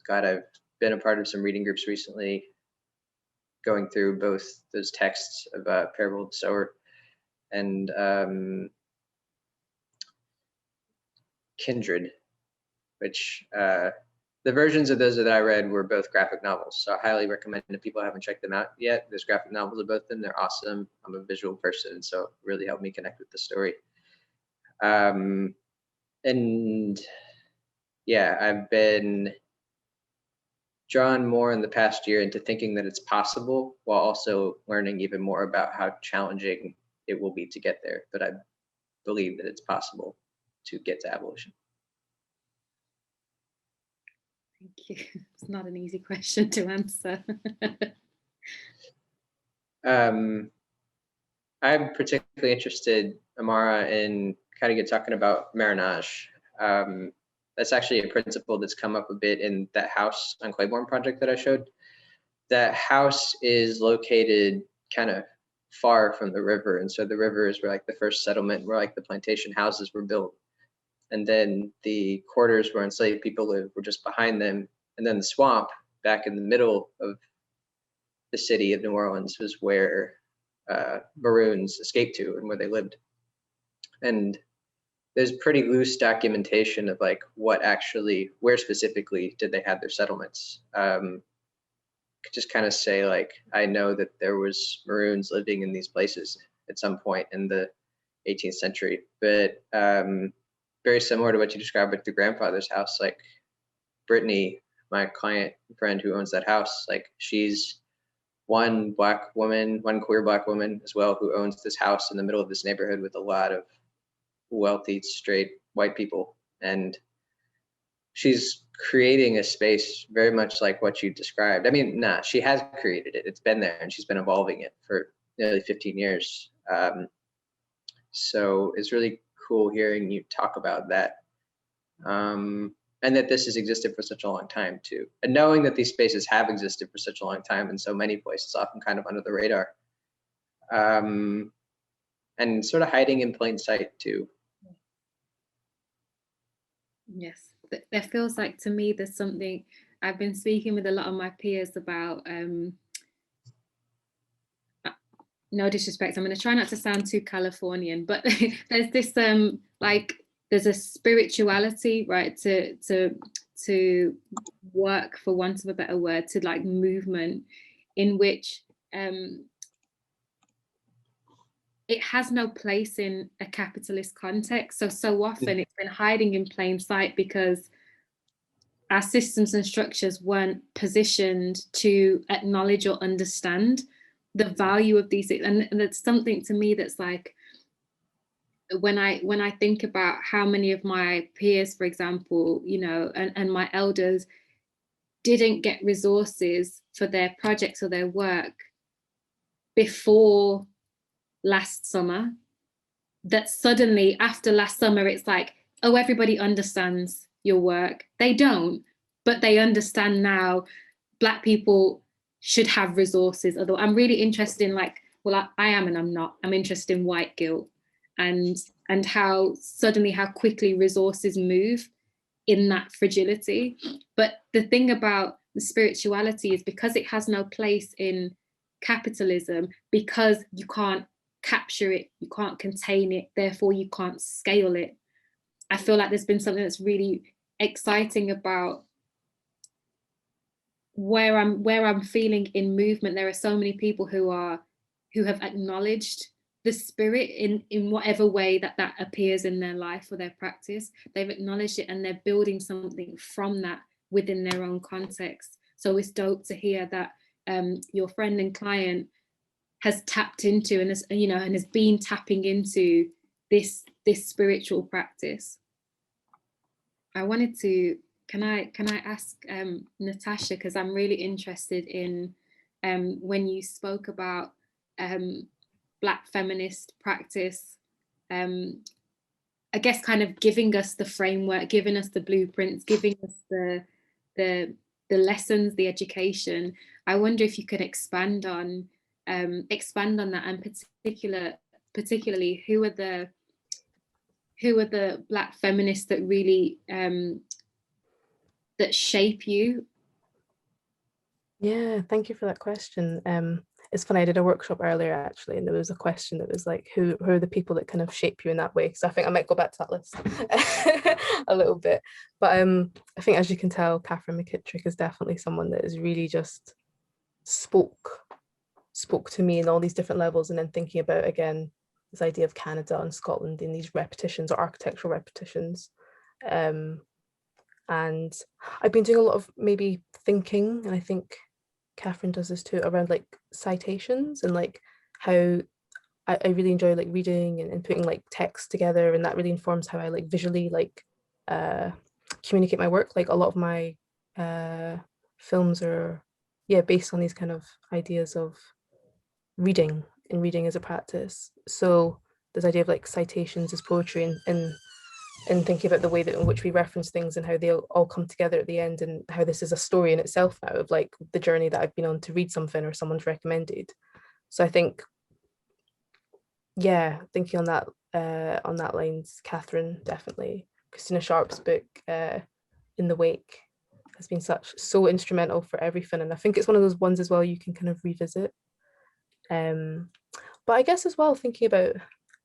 God, I've been a part of some reading groups recently, going through both those texts of Parable of the Sower and Kindred, which the versions of those that I read were both graphic novels. So I highly recommend if people haven't checked them out yet. There's graphic novels of both of them. They're awesome. I'm a visual person, so it really helped me connect with the story. And yeah, I've been drawn more in the past year into thinking that it's possible, while also learning even more about how challenging it will be to get there. But I believe that it's possible to get to abolition. Thank you. It's not an easy question to answer. I'm particularly interested, Amara, in kind of talking about marriage. That's actually a principle that's come up a bit in that house on Claiborne project that I showed. That house is located kind of far from the river, and so the river is where like the first settlement, where like the plantation houses were built, and then the quarters where enslaved people lived were just behind them, and then the swamp back in the middle of the city of New Orleans was where Maroons escaped to and where they lived. And there's pretty loose documentation of like what actually, where specifically did they have their settlements. Could just kind of say like, I know that there was Maroons living in these places at some point in the 18th century, but very similar to what you described with the grandfather's house, like Brittany, my client friend who owns that house, like she's one Black woman, one queer Black woman as well, who owns this house in the middle of this neighborhood with a lot of wealthy, straight white people. And she's creating a space very much like what you described. I mean, she has created it. It's been there and she's been evolving it for nearly 15 years. So it's really cool hearing you talk about that. And that this has existed for such a long time too. And knowing that these spaces have existed for such a long time in so many places, often kind of under the radar. And sort of hiding in plain sight too. Yes, there feels like to me there's something, I've been speaking with a lot of my peers about, no disrespect, I'm going to try not to sound too Californian, but there's this like there's a spirituality, right, to work, for want of a better word, to like movement in which it has no place in a capitalist context. So often it's been hiding in plain sight because our systems and structures weren't positioned to acknowledge or understand the value of these. And that's something to me that's like, when I think about how many of my peers, for example, you know, and my elders didn't get resources for their projects or their work before last summer, that suddenly after last summer, it's like, oh, everybody understands your work. They don't, but they understand now Black people should have resources. Although I'm really interested in like, well, I am and I'm not. I'm interested in white guilt and how suddenly, how quickly resources move in that fragility. But the thing about the spirituality is because it has no place in capitalism, because you can't capture it, you can't contain it, therefore you can't scale it. I feel like there's been something that's really exciting about where I'm feeling in movement. There are so many people who have acknowledged the spirit in whatever way that appears in their life or their practice. They've acknowledged it and they're building something from that within their own context. So it's dope to hear that your friend and client has tapped into and has been tapping into this spiritual practice. I wanted to, can I ask Natasha, because I'm really interested in when you spoke about Black feminist practice, I guess kind of giving us the framework, giving us the blueprints, giving us the lessons, the education. I wonder if you could expand on that, and particularly who are the Black feminists that really that shape you? Yeah, thank you for that question. It's funny, I did a workshop earlier actually, and there was a question that was like, who are the people that kind of shape you in that way? So I think I might go back to that list a little bit. But I think, as you can tell, Catherine McKittrick is definitely someone that is really just spoke to me in all these different levels. And then thinking about, again, this idea of Canada and Scotland in these repetitions or architectural repetitions. And I've been doing a lot of maybe thinking, and I think Catherine does this too, around like citations and like how I really enjoy like reading and putting like text together, and that really informs how I like visually like communicate my work. Like a lot of my films are based on these kind of ideas of reading and reading as a practice. So this idea of like citations as poetry and and thinking about the way that in which we reference things and how they all come together at the end, and how this is a story in itself now of like the journey that I've been on to read something or someone's recommended. So I think, yeah, thinking on that lines, Catherine, definitely. Christina Sharp's book, In the Wake, has been so instrumental for everything, and I think it's one of those ones as well you can kind of revisit. But I guess as well, thinking about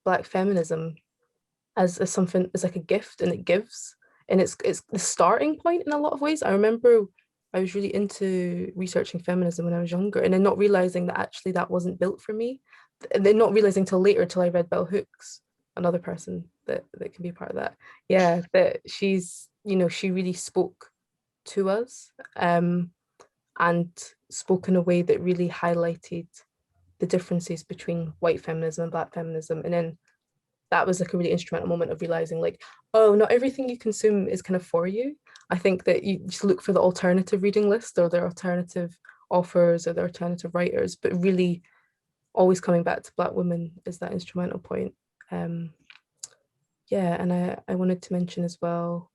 Black feminism as something, as like a gift, and it gives, and it's the starting point in a lot of ways. I remember I was really into researching feminism when I was younger, and then not realizing that actually that wasn't built for me, and then not realizing till later, till I read Bell Hooks, another person that can be a part of that. Yeah, that she's, you know, she really spoke to us, and spoke in a way that really highlighted the differences between white feminism and Black feminism. And then that was like a really instrumental moment of realizing, like, oh, not everything you consume is kind of for you. I think that you just look for the alternative reading list, or the alternative authors, or the alternative writers, but really always coming back to Black women is that instrumental point. Yeah, and I wanted to mention as well,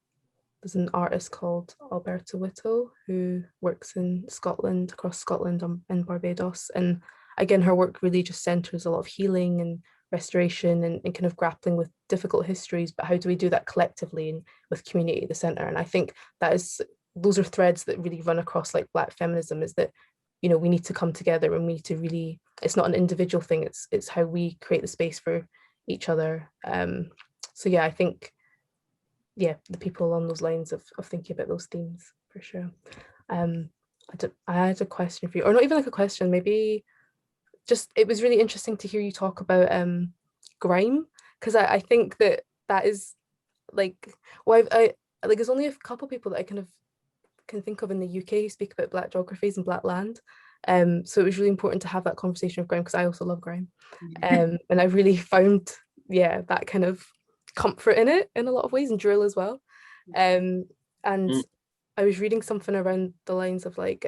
there's an artist called Alberta Whittle who works in Scotland, across Scotland and Barbados. And again, her work really just centers a lot of healing and restoration, and kind of grappling with difficult histories, but how do we do that collectively and with community at the center? And I think those are threads that really run across like Black feminism, is that, you know, we need to come together, and we need to really, it's not an individual thing, it's how we create the space for each other. So yeah, I think, yeah, the people along those lines of thinking about those themes, for sure. I had a question for you, or not even like a question, maybe just, it was really interesting to hear you talk about grime, because I think that is like, well, I like, there's only a couple of people that I kind of can think of in the UK who speak about Black geographies and Black land. So it was really important to have that conversation of grime, because I also love grime. And I really found, yeah, that kind of comfort in it in a lot of ways, and drill as well. And I was reading something around the lines of like,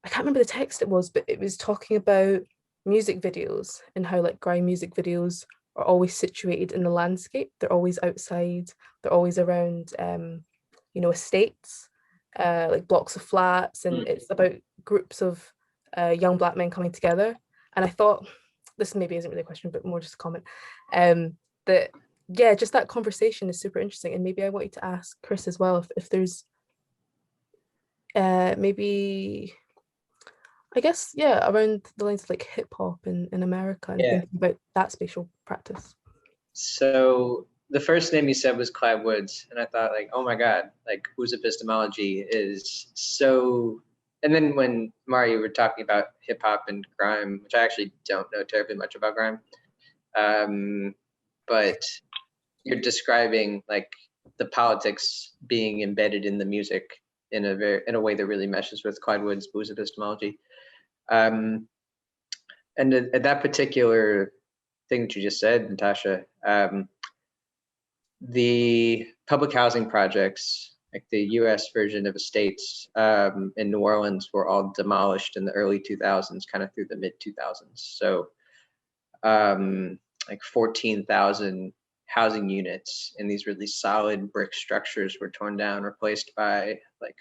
I can't remember the text it was, but it was talking about music videos, and how like grime music videos are always situated in the landscape. They're always outside, they're always around, you know, estates, like blocks of flats, and it's about groups of young Black men coming together. And I thought, this maybe isn't really a question, but more just a comment, that, yeah, just that conversation is super interesting. And maybe I wanted to ask Chris as well, if there's maybe, I guess, yeah, around the lines of like hip hop in America, and thinking about that spatial practice. So the first name you said was Clive Woods, and I thought, like, oh my God, like, whose epistemology is so. And then when Amara, you were talking about hip hop and grime, which I actually don't know terribly much about grime, but you're describing like the politics being embedded in the music in a way that really meshes with Clive Woods' blues epistemology. And at that particular thing that you just said, Natasha, the public housing projects, like the US version of estates in New Orleans, were all demolished in the early 2000s, kind of through the mid 2000s. So like 14,000 housing units in these really solid brick structures were torn down, replaced by like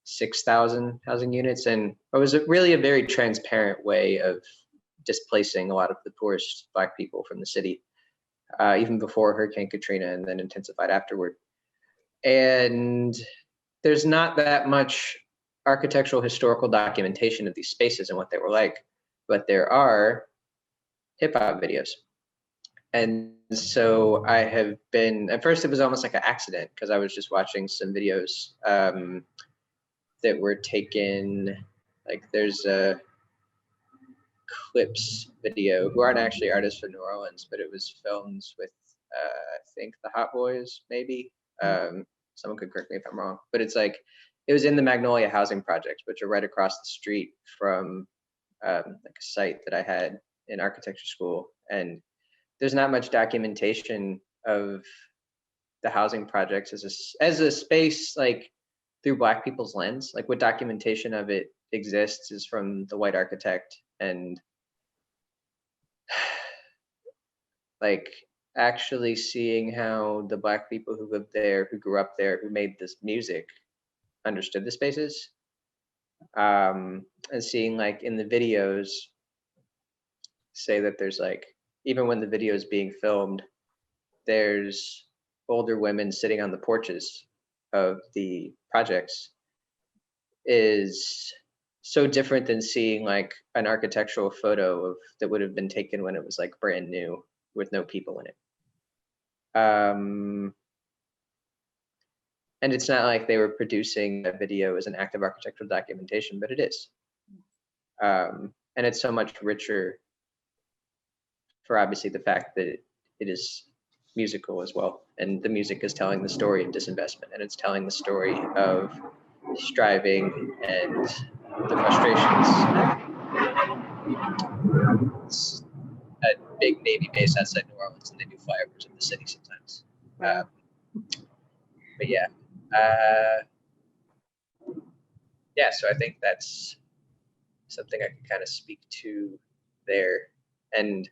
6,000 housing units. And it was really a very transparent way of displacing a lot of the poorest Black people from the city, even before Hurricane Katrina, and then intensified afterward. And there's not that much architectural historical documentation of these spaces and what they were like, but there are hip hop videos. And so I have been, at first it was almost like an accident, because I was just watching some videos that were taken, like there's a Clips video, who aren't actually artists from New Orleans, but it was filmed with, I think, the Hot Boys, maybe. Someone could correct me if I'm wrong, but it's like, it was in the Magnolia Housing Project, which are right across the street from like a site that I had in architecture school. And there's not much documentation of the housing projects as a space, like through Black people's lens. Like, what documentation of it exists is from the white architect, and like actually seeing how the Black people who lived there, who grew up there, who made this music, understood the spaces, and seeing like in the videos, say that there's like, even when the video is being filmed, there's older women sitting on the porches of the projects, is so different than seeing like an architectural photo of that would have been taken when it was like brand new with no people in it. And it's not like they were producing a video as an act of architectural documentation, but it is. And it's so much richer for obviously the fact that it is musical as well. And the music is telling the story of disinvestment, and it's telling the story of striving and the frustrations. It's a big Navy base outside New Orleans, and they do flyovers of the city sometimes. Wow. But yeah. Yeah, so I think that's something I can kind of speak to there. And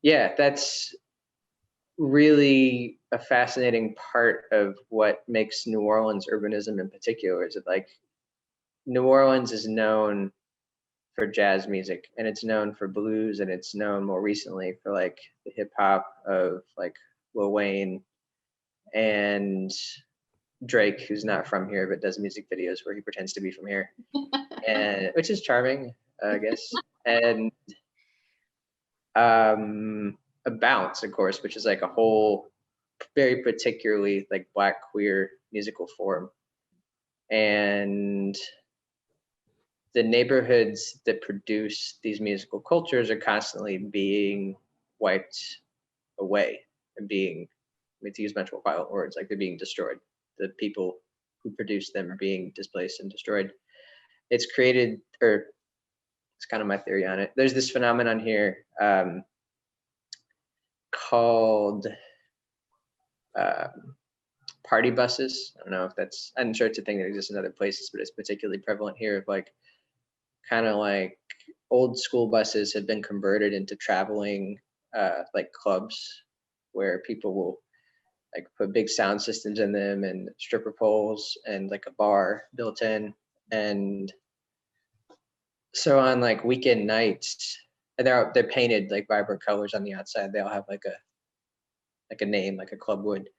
yeah, that's really a fascinating part of what makes New Orleans urbanism in particular, is that like New Orleans is known for jazz music, and it's known for blues, and it's known more recently for like the hip hop of like Lil Wayne and Drake, who's not from here but does music videos where he pretends to be from here, and which is charming, I guess. And a bounce, of course, which is like a whole very particularly like Black queer musical form. And the neighborhoods that produce these musical cultures are constantly being wiped away and being, I mean, to use much more violent words, like they're being destroyed. The people who produce them are being displaced and destroyed. It's created, or it's kind of my theory on it. There's this phenomenon here called party buses. I don't know if that's, I'm sure it's a thing that exists in other places, but it's particularly prevalent here, of like kind of like old school buses have been converted into traveling like clubs where people will like put big sound systems in them and stripper poles and like a bar built in. And so on like weekend nights, and they're painted like vibrant colors on the outside. They all have like a name, like a club would,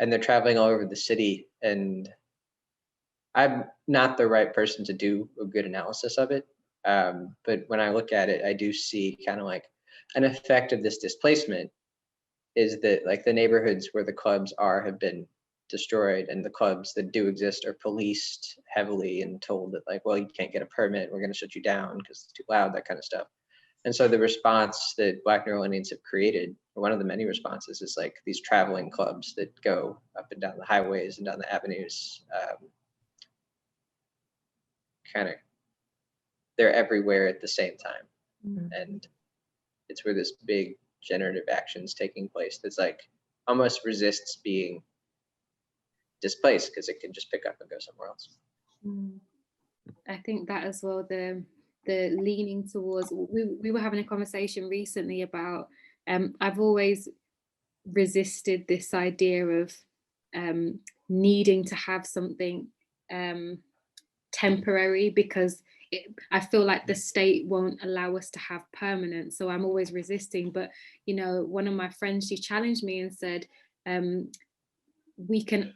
and they're traveling all over the city. And I'm not the right person to do a good analysis of it, but when I look at it, I do see kind of like an effect of this displacement is that like the neighborhoods where the clubs are have been destroyed, and the clubs that do exist are policed heavily and told that like, well, you can't get a permit, we're going to shut you down because it's too loud, that kind of stuff. And so the response that Black New Orleanians have created, or one of the many responses, is like these traveling clubs that go up and down the highways and down the avenues. Kind of, they're everywhere at the same time. Mm-hmm. And it's where this big generative action's taking place that's like almost resists being displaced because it can just pick up and go somewhere else. I think that as well, the leaning towards, we were having a conversation recently about, I've always resisted this idea of needing to have something temporary, because I feel like the state won't allow us to have permanence. So I'm always resisting. But, you know, one of my friends, she challenged me and said, we can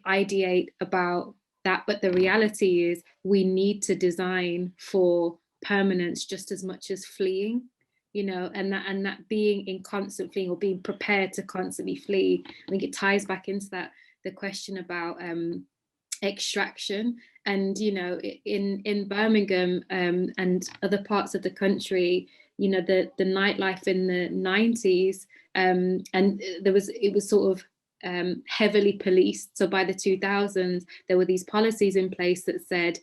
ideate about that, but the reality is we need to design for permanence just as much as fleeing, you know, and that being in constant fleeing, or being prepared to constantly flee. I think it ties back into that, the question about extraction. And, you know, in Birmingham and other parts of the country, you know, the nightlife in the 90s, and it was sort of heavily policed. So by the 2000s, there were these policies in place that said,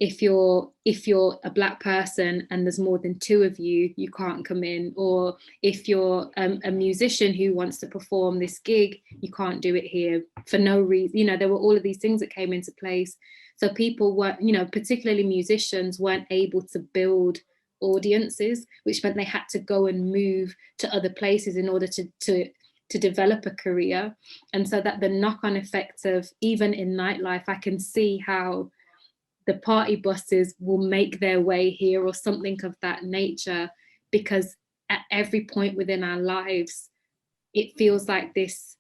if you're a Black person and there's more than 2 of you, you can't come in. Or if you're a musician who wants to perform this gig, you can't do it here for no reason. You know, there were all of these things that came into place. So people weren't, you know, particularly musicians, weren't able to build audiences, which meant they had to go and move to other places in order to develop a career. And so that the knock-on effects of, even in nightlife, I can see how the party buses will make their way here or something of that nature, because at every point within our lives, it feels like this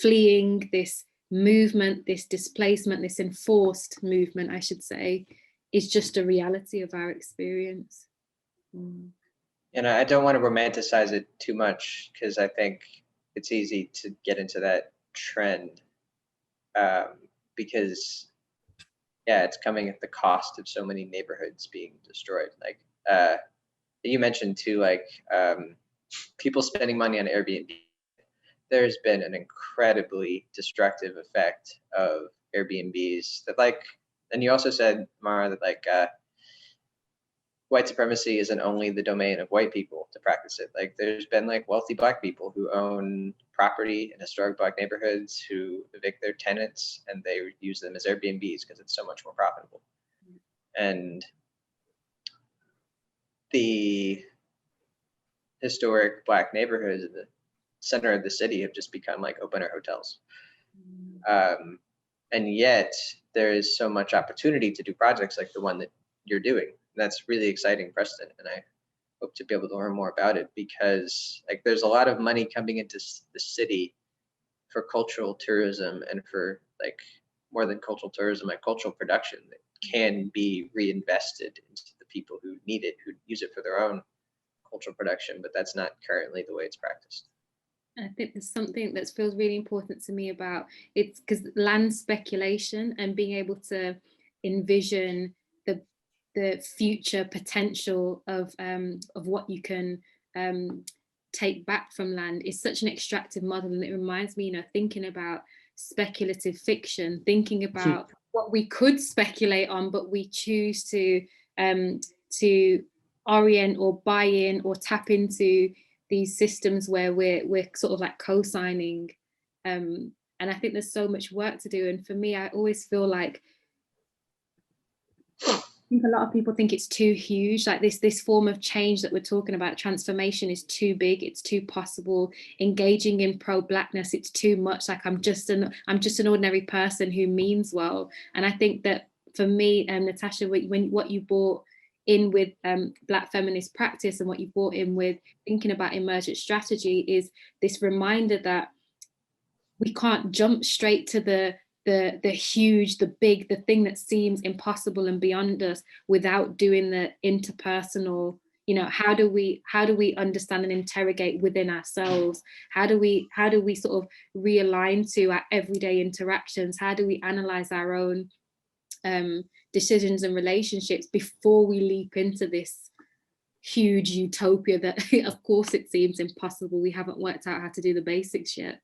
fleeing, this movement, this displacement, this enforced movement, I should say, is just a reality of our experience. And I don't want to romanticize it too much, because I think it's easy to get into that trend, because yeah, it's coming at the cost of so many neighborhoods being destroyed. Like you mentioned too, like people spending money on Airbnb. There's been an incredibly destructive effect of Airbnbs that, like, and you also said, Amara, that like white supremacy isn't only the domain of white people to practice it. Like there's been like wealthy Black people who own property in historic Black neighborhoods who evict their tenants and they use them as Airbnbs because it's so much more profitable. And the historic Black neighborhoods in the center of the city have just become like open air hotels. And yet there is so much opportunity to do projects like the one that you're doing. That's really exciting, Preston, and I hope to be able to learn more about it, because like there's a lot of money coming into the city for cultural tourism and for like more than cultural tourism, like cultural production that can be reinvested into the people who need it, who use it for their own cultural production, but that's not currently the way it's practiced. I think there's something that feels really important to me about it's because land speculation and being able to envision the future potential of what you can take back from land is such an extractive model, and it reminds me, you know, thinking about speculative fiction, thinking about what we could speculate on, but we choose to orient or buy in or tap into these systems where we're sort of like co-signing, and I think there's so much work to do. And for me, I always feel like I think a lot of people think it's too huge, like this form of change that we're talking about, transformation, is too big, it's too possible. Engaging in pro-Blackness, it's too much. Like I'm just an ordinary person who means well. And I think that for me, Natasha, when what you brought in with Black feminist practice and what you brought in with thinking about emergent strategy is this reminder that we can't jump straight to the huge, the big, the thing that seems impossible and beyond us without doing the interpersonal. You know, how do we understand and interrogate within ourselves? How do we sort of realign to our everyday interactions? How do we analyze our own decisions and relationships before we leap into this huge utopia that of course it seems impossible? We haven't worked out how to do the basics yet.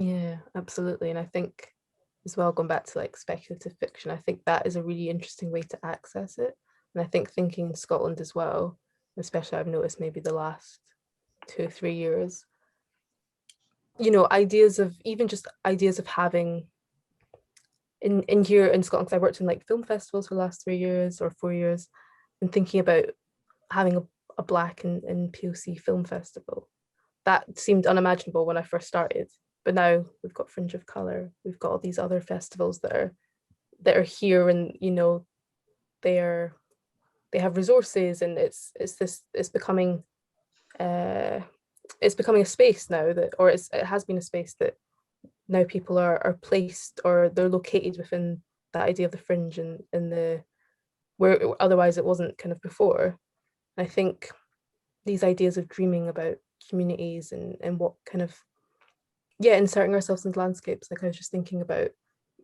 Yeah, absolutely. And I think as well, going back to like speculative fiction, I think that is a really interesting way to access it. And I think thinking Scotland as well, especially I've noticed maybe the last 2 or 3 years, you know, ideas of having in here in Scotland, because I worked in like film festivals for the last 3 years or 4 years, and thinking about having a Black and POC film festival. That seemed unimaginable when I first started. But now we've got Fringe of Colour, we've got all these other festivals that are here, and you know, they have resources, and it's becoming a space now that, or it has been a space that now people are placed, or they're located within that idea of the fringe and the where otherwise it wasn't kind of before. I think these ideas of dreaming about communities and what kind of, yeah, inserting ourselves into landscapes. Like I was just thinking about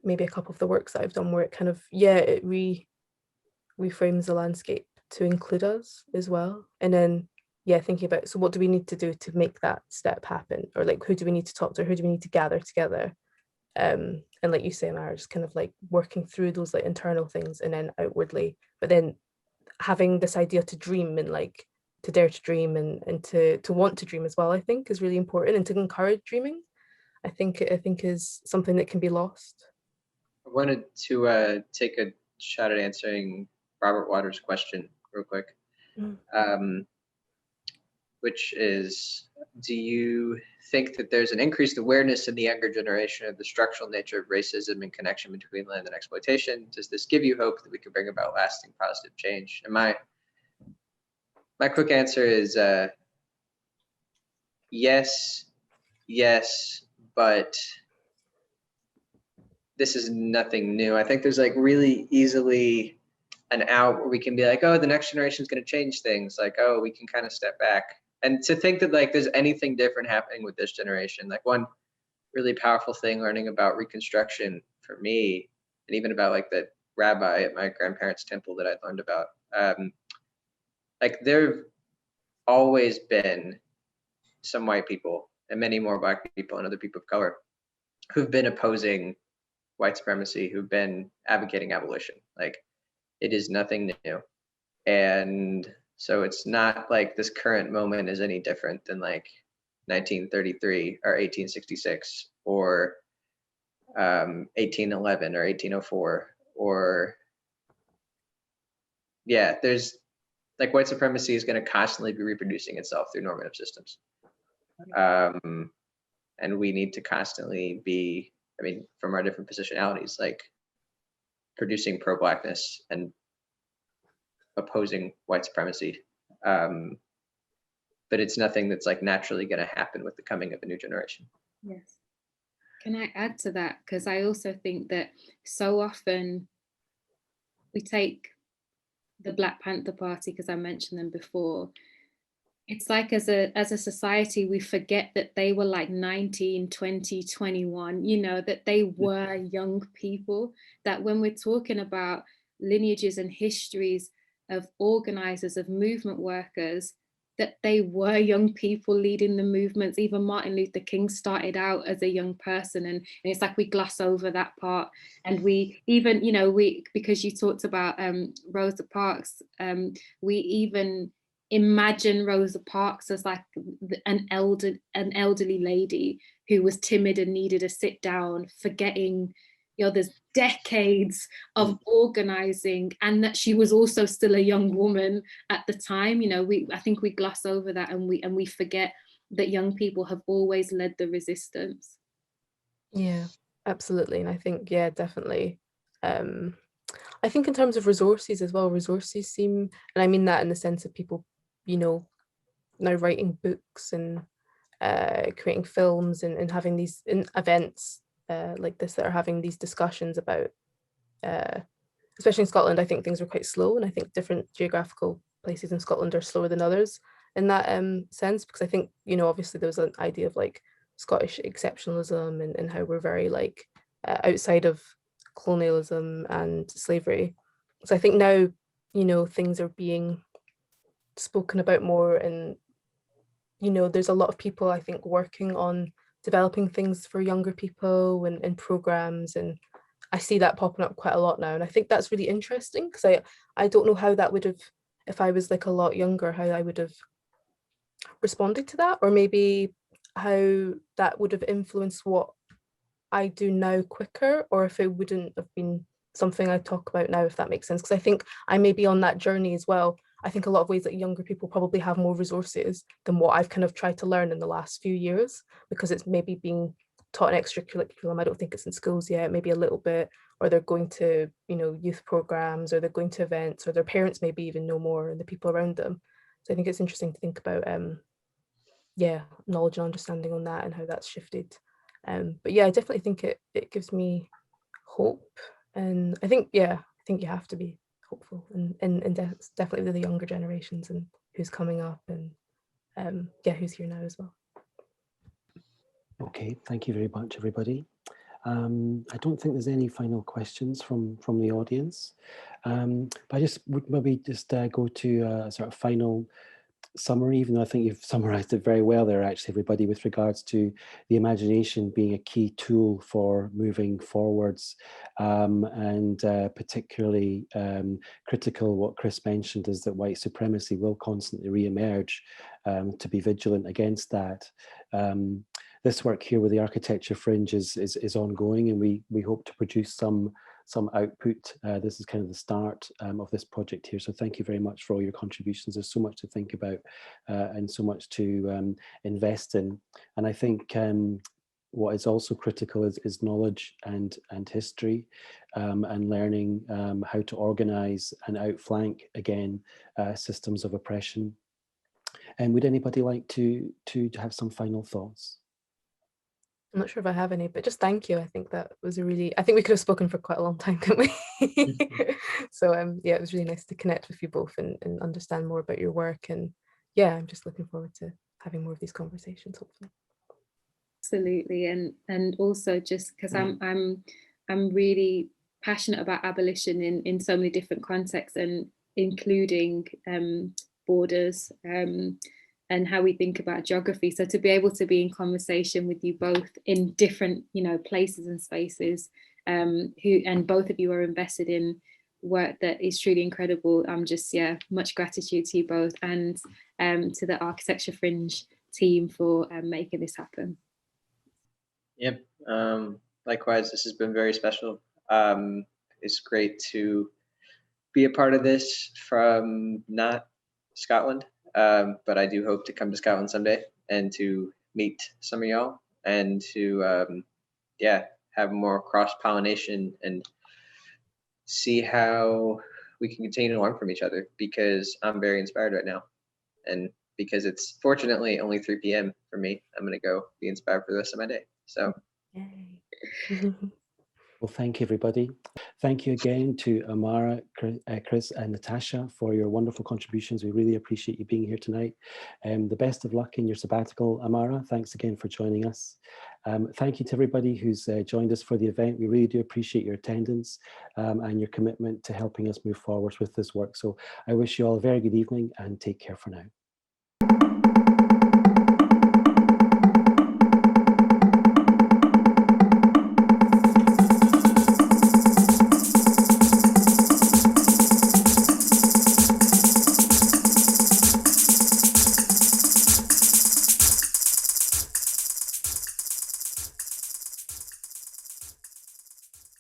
maybe a couple of the works that I've done where it kind of, yeah, it reframes the landscape to include us as well. And then, yeah, thinking about, so what do we need to do to make that step happen? Or like, who do we need to talk to? Who do we need to gather together? And like you say, Amara, just kind of like working through those like internal things and then outwardly, but then having this idea to dream and like to dare to dream and to want to dream as well, I think is really important, and to encourage dreaming, I think is something that can be lost. I wanted to take a shot at answering Robert Waters' question real quick, which is, do you think that there's an increased awareness in the younger generation of the structural nature of racism and connection between land and exploitation? Does this give you hope that we can bring about lasting positive change? And my quick answer is yes, but this is nothing new. I think there's like really easily an out where we can be like, oh, the next generation is going to change things. Like, oh, we can kind of step back. And to think that like there's anything different happening with this generation, like one really powerful thing learning about Reconstruction for me, and even about like the rabbi at my grandparents' temple that I learned about, like there've always been some white people and many more Black people and other people of color who've been opposing white supremacy, who've been advocating abolition. Like, it is nothing new. And so it's not like this current moment is any different than like 1933 or 1866 or 1811 or 1804 or, yeah, there's like white supremacy is going to constantly be reproducing itself through normative systems. And we need to constantly be, I mean, from our different positionalities, like producing pro-Blackness and opposing white supremacy. But it's nothing that's like naturally going to happen with the coming of a new generation. Yes. Can I add to that? Because I also think that so often we take the Black Panther Party, because I mentioned them before. It's like as a society, we forget that they were like 19, 20, 21, you know, that they were young people, that when we're talking about lineages and histories of organizers, of movement workers, that they were young people leading the movements. Even Martin Luther King started out as a young person, and it's like we gloss over that part. And we even, you know, because you talked about Rosa Parks, we even imagine Rosa Parks as like an elderly lady who was timid and needed a sit down, forgetting, you know, there's decades of organizing, and that she was also still a young woman at the time. You know, I think we gloss over that, and we forget that young people have always led the resistance. Yeah, absolutely. And I think, yeah, definitely. I think in terms of resources as well, resources seem, and I mean that in the sense of people, you know, now writing books and creating films and having these events like this that are having these discussions about, especially in Scotland, I think things are quite slow, and I think different geographical places in Scotland are slower than others in that sense, because I think, you know, obviously there was an idea of like Scottish exceptionalism and how we're very like outside of colonialism and slavery. So I think now, you know, things are being spoken about more, and, you know, there's a lot of people, I think, working on developing things for younger people and programs, and I see that popping up quite a lot now, and I think that's really interesting, because I don't know how that would have, if I was like a lot younger, how I would have responded to that, or maybe how that would have influenced what I do now quicker, or if it wouldn't have been something I talk about now, if that makes sense, because I think I may be on that journey as well. I think a lot of ways that younger people probably have more resources than what I've kind of tried to learn in the last few years, because it's maybe being taught in extracurriculum. I don't think it's in schools yet, maybe a little bit, or they're going to, you know, youth programs, or they're going to events, or their parents maybe even know more and the people around them. So I think it's interesting to think about, yeah, knowledge and understanding on that and how that's shifted. But yeah, I definitely think it gives me hope, and I think, yeah, I think you have to be hopeful, and definitely with the younger generations and who's coming up, and yeah, who's here now as well. Okay, thank you very much, everybody. I don't think there's any final questions from the audience, but I just would maybe just go to a sort of final summary, even though I think you've summarized it very well there, actually, everybody, with regards to the imagination being a key tool for moving forwards, and particularly critical, what Chris mentioned, is that white supremacy will constantly re-emerge, to be vigilant against that. This work here with the Architecture Fringe is ongoing, and we hope to produce some output. This is kind of the start of this project here. So thank you very much for all your contributions. There's so much to think about and so much to invest in. And I think what is also critical is knowledge and history, and learning how to organize and outflank, again, systems of oppression. And would anybody like to have some final thoughts? I'm not sure if I have any, but just thank you. I think that was I think we could have spoken for quite a long time, couldn't we? So yeah, it was really nice to connect with you both and understand more about your work. And yeah, I'm just looking forward to having more of these conversations, hopefully. Absolutely, and also just because I'm really passionate about abolition in so many different contexts, and including borders, and how we think about geography. So to be able to be in conversation with you both in different, places and spaces, and both of you are invested in work that is truly incredible. I'm just, much gratitude to you both, and to the Architecture Fringe team for making this happen. Yep. Likewise, this has been very special. It's great to be a part of this from not Scotland. But I do hope to come to Scotland someday and to meet some of y'all, and to have more cross-pollination and see how we can continue to learn from each other, because I'm very inspired right now, and because it's fortunately only 3 p.m. for me, I'm gonna go be inspired for the rest of my day. So Yay. Well, thank you, everybody. Thank you again to Amara, Chris, and Natasha for your wonderful contributions. We really appreciate you being here tonight. The best of luck in your sabbatical, Amara. Thanks again for joining us. Thank you to everybody who's joined us for the event. We really do appreciate your attendance and your commitment to helping us move forward with this work. So I wish you all a very good evening, and take care for now.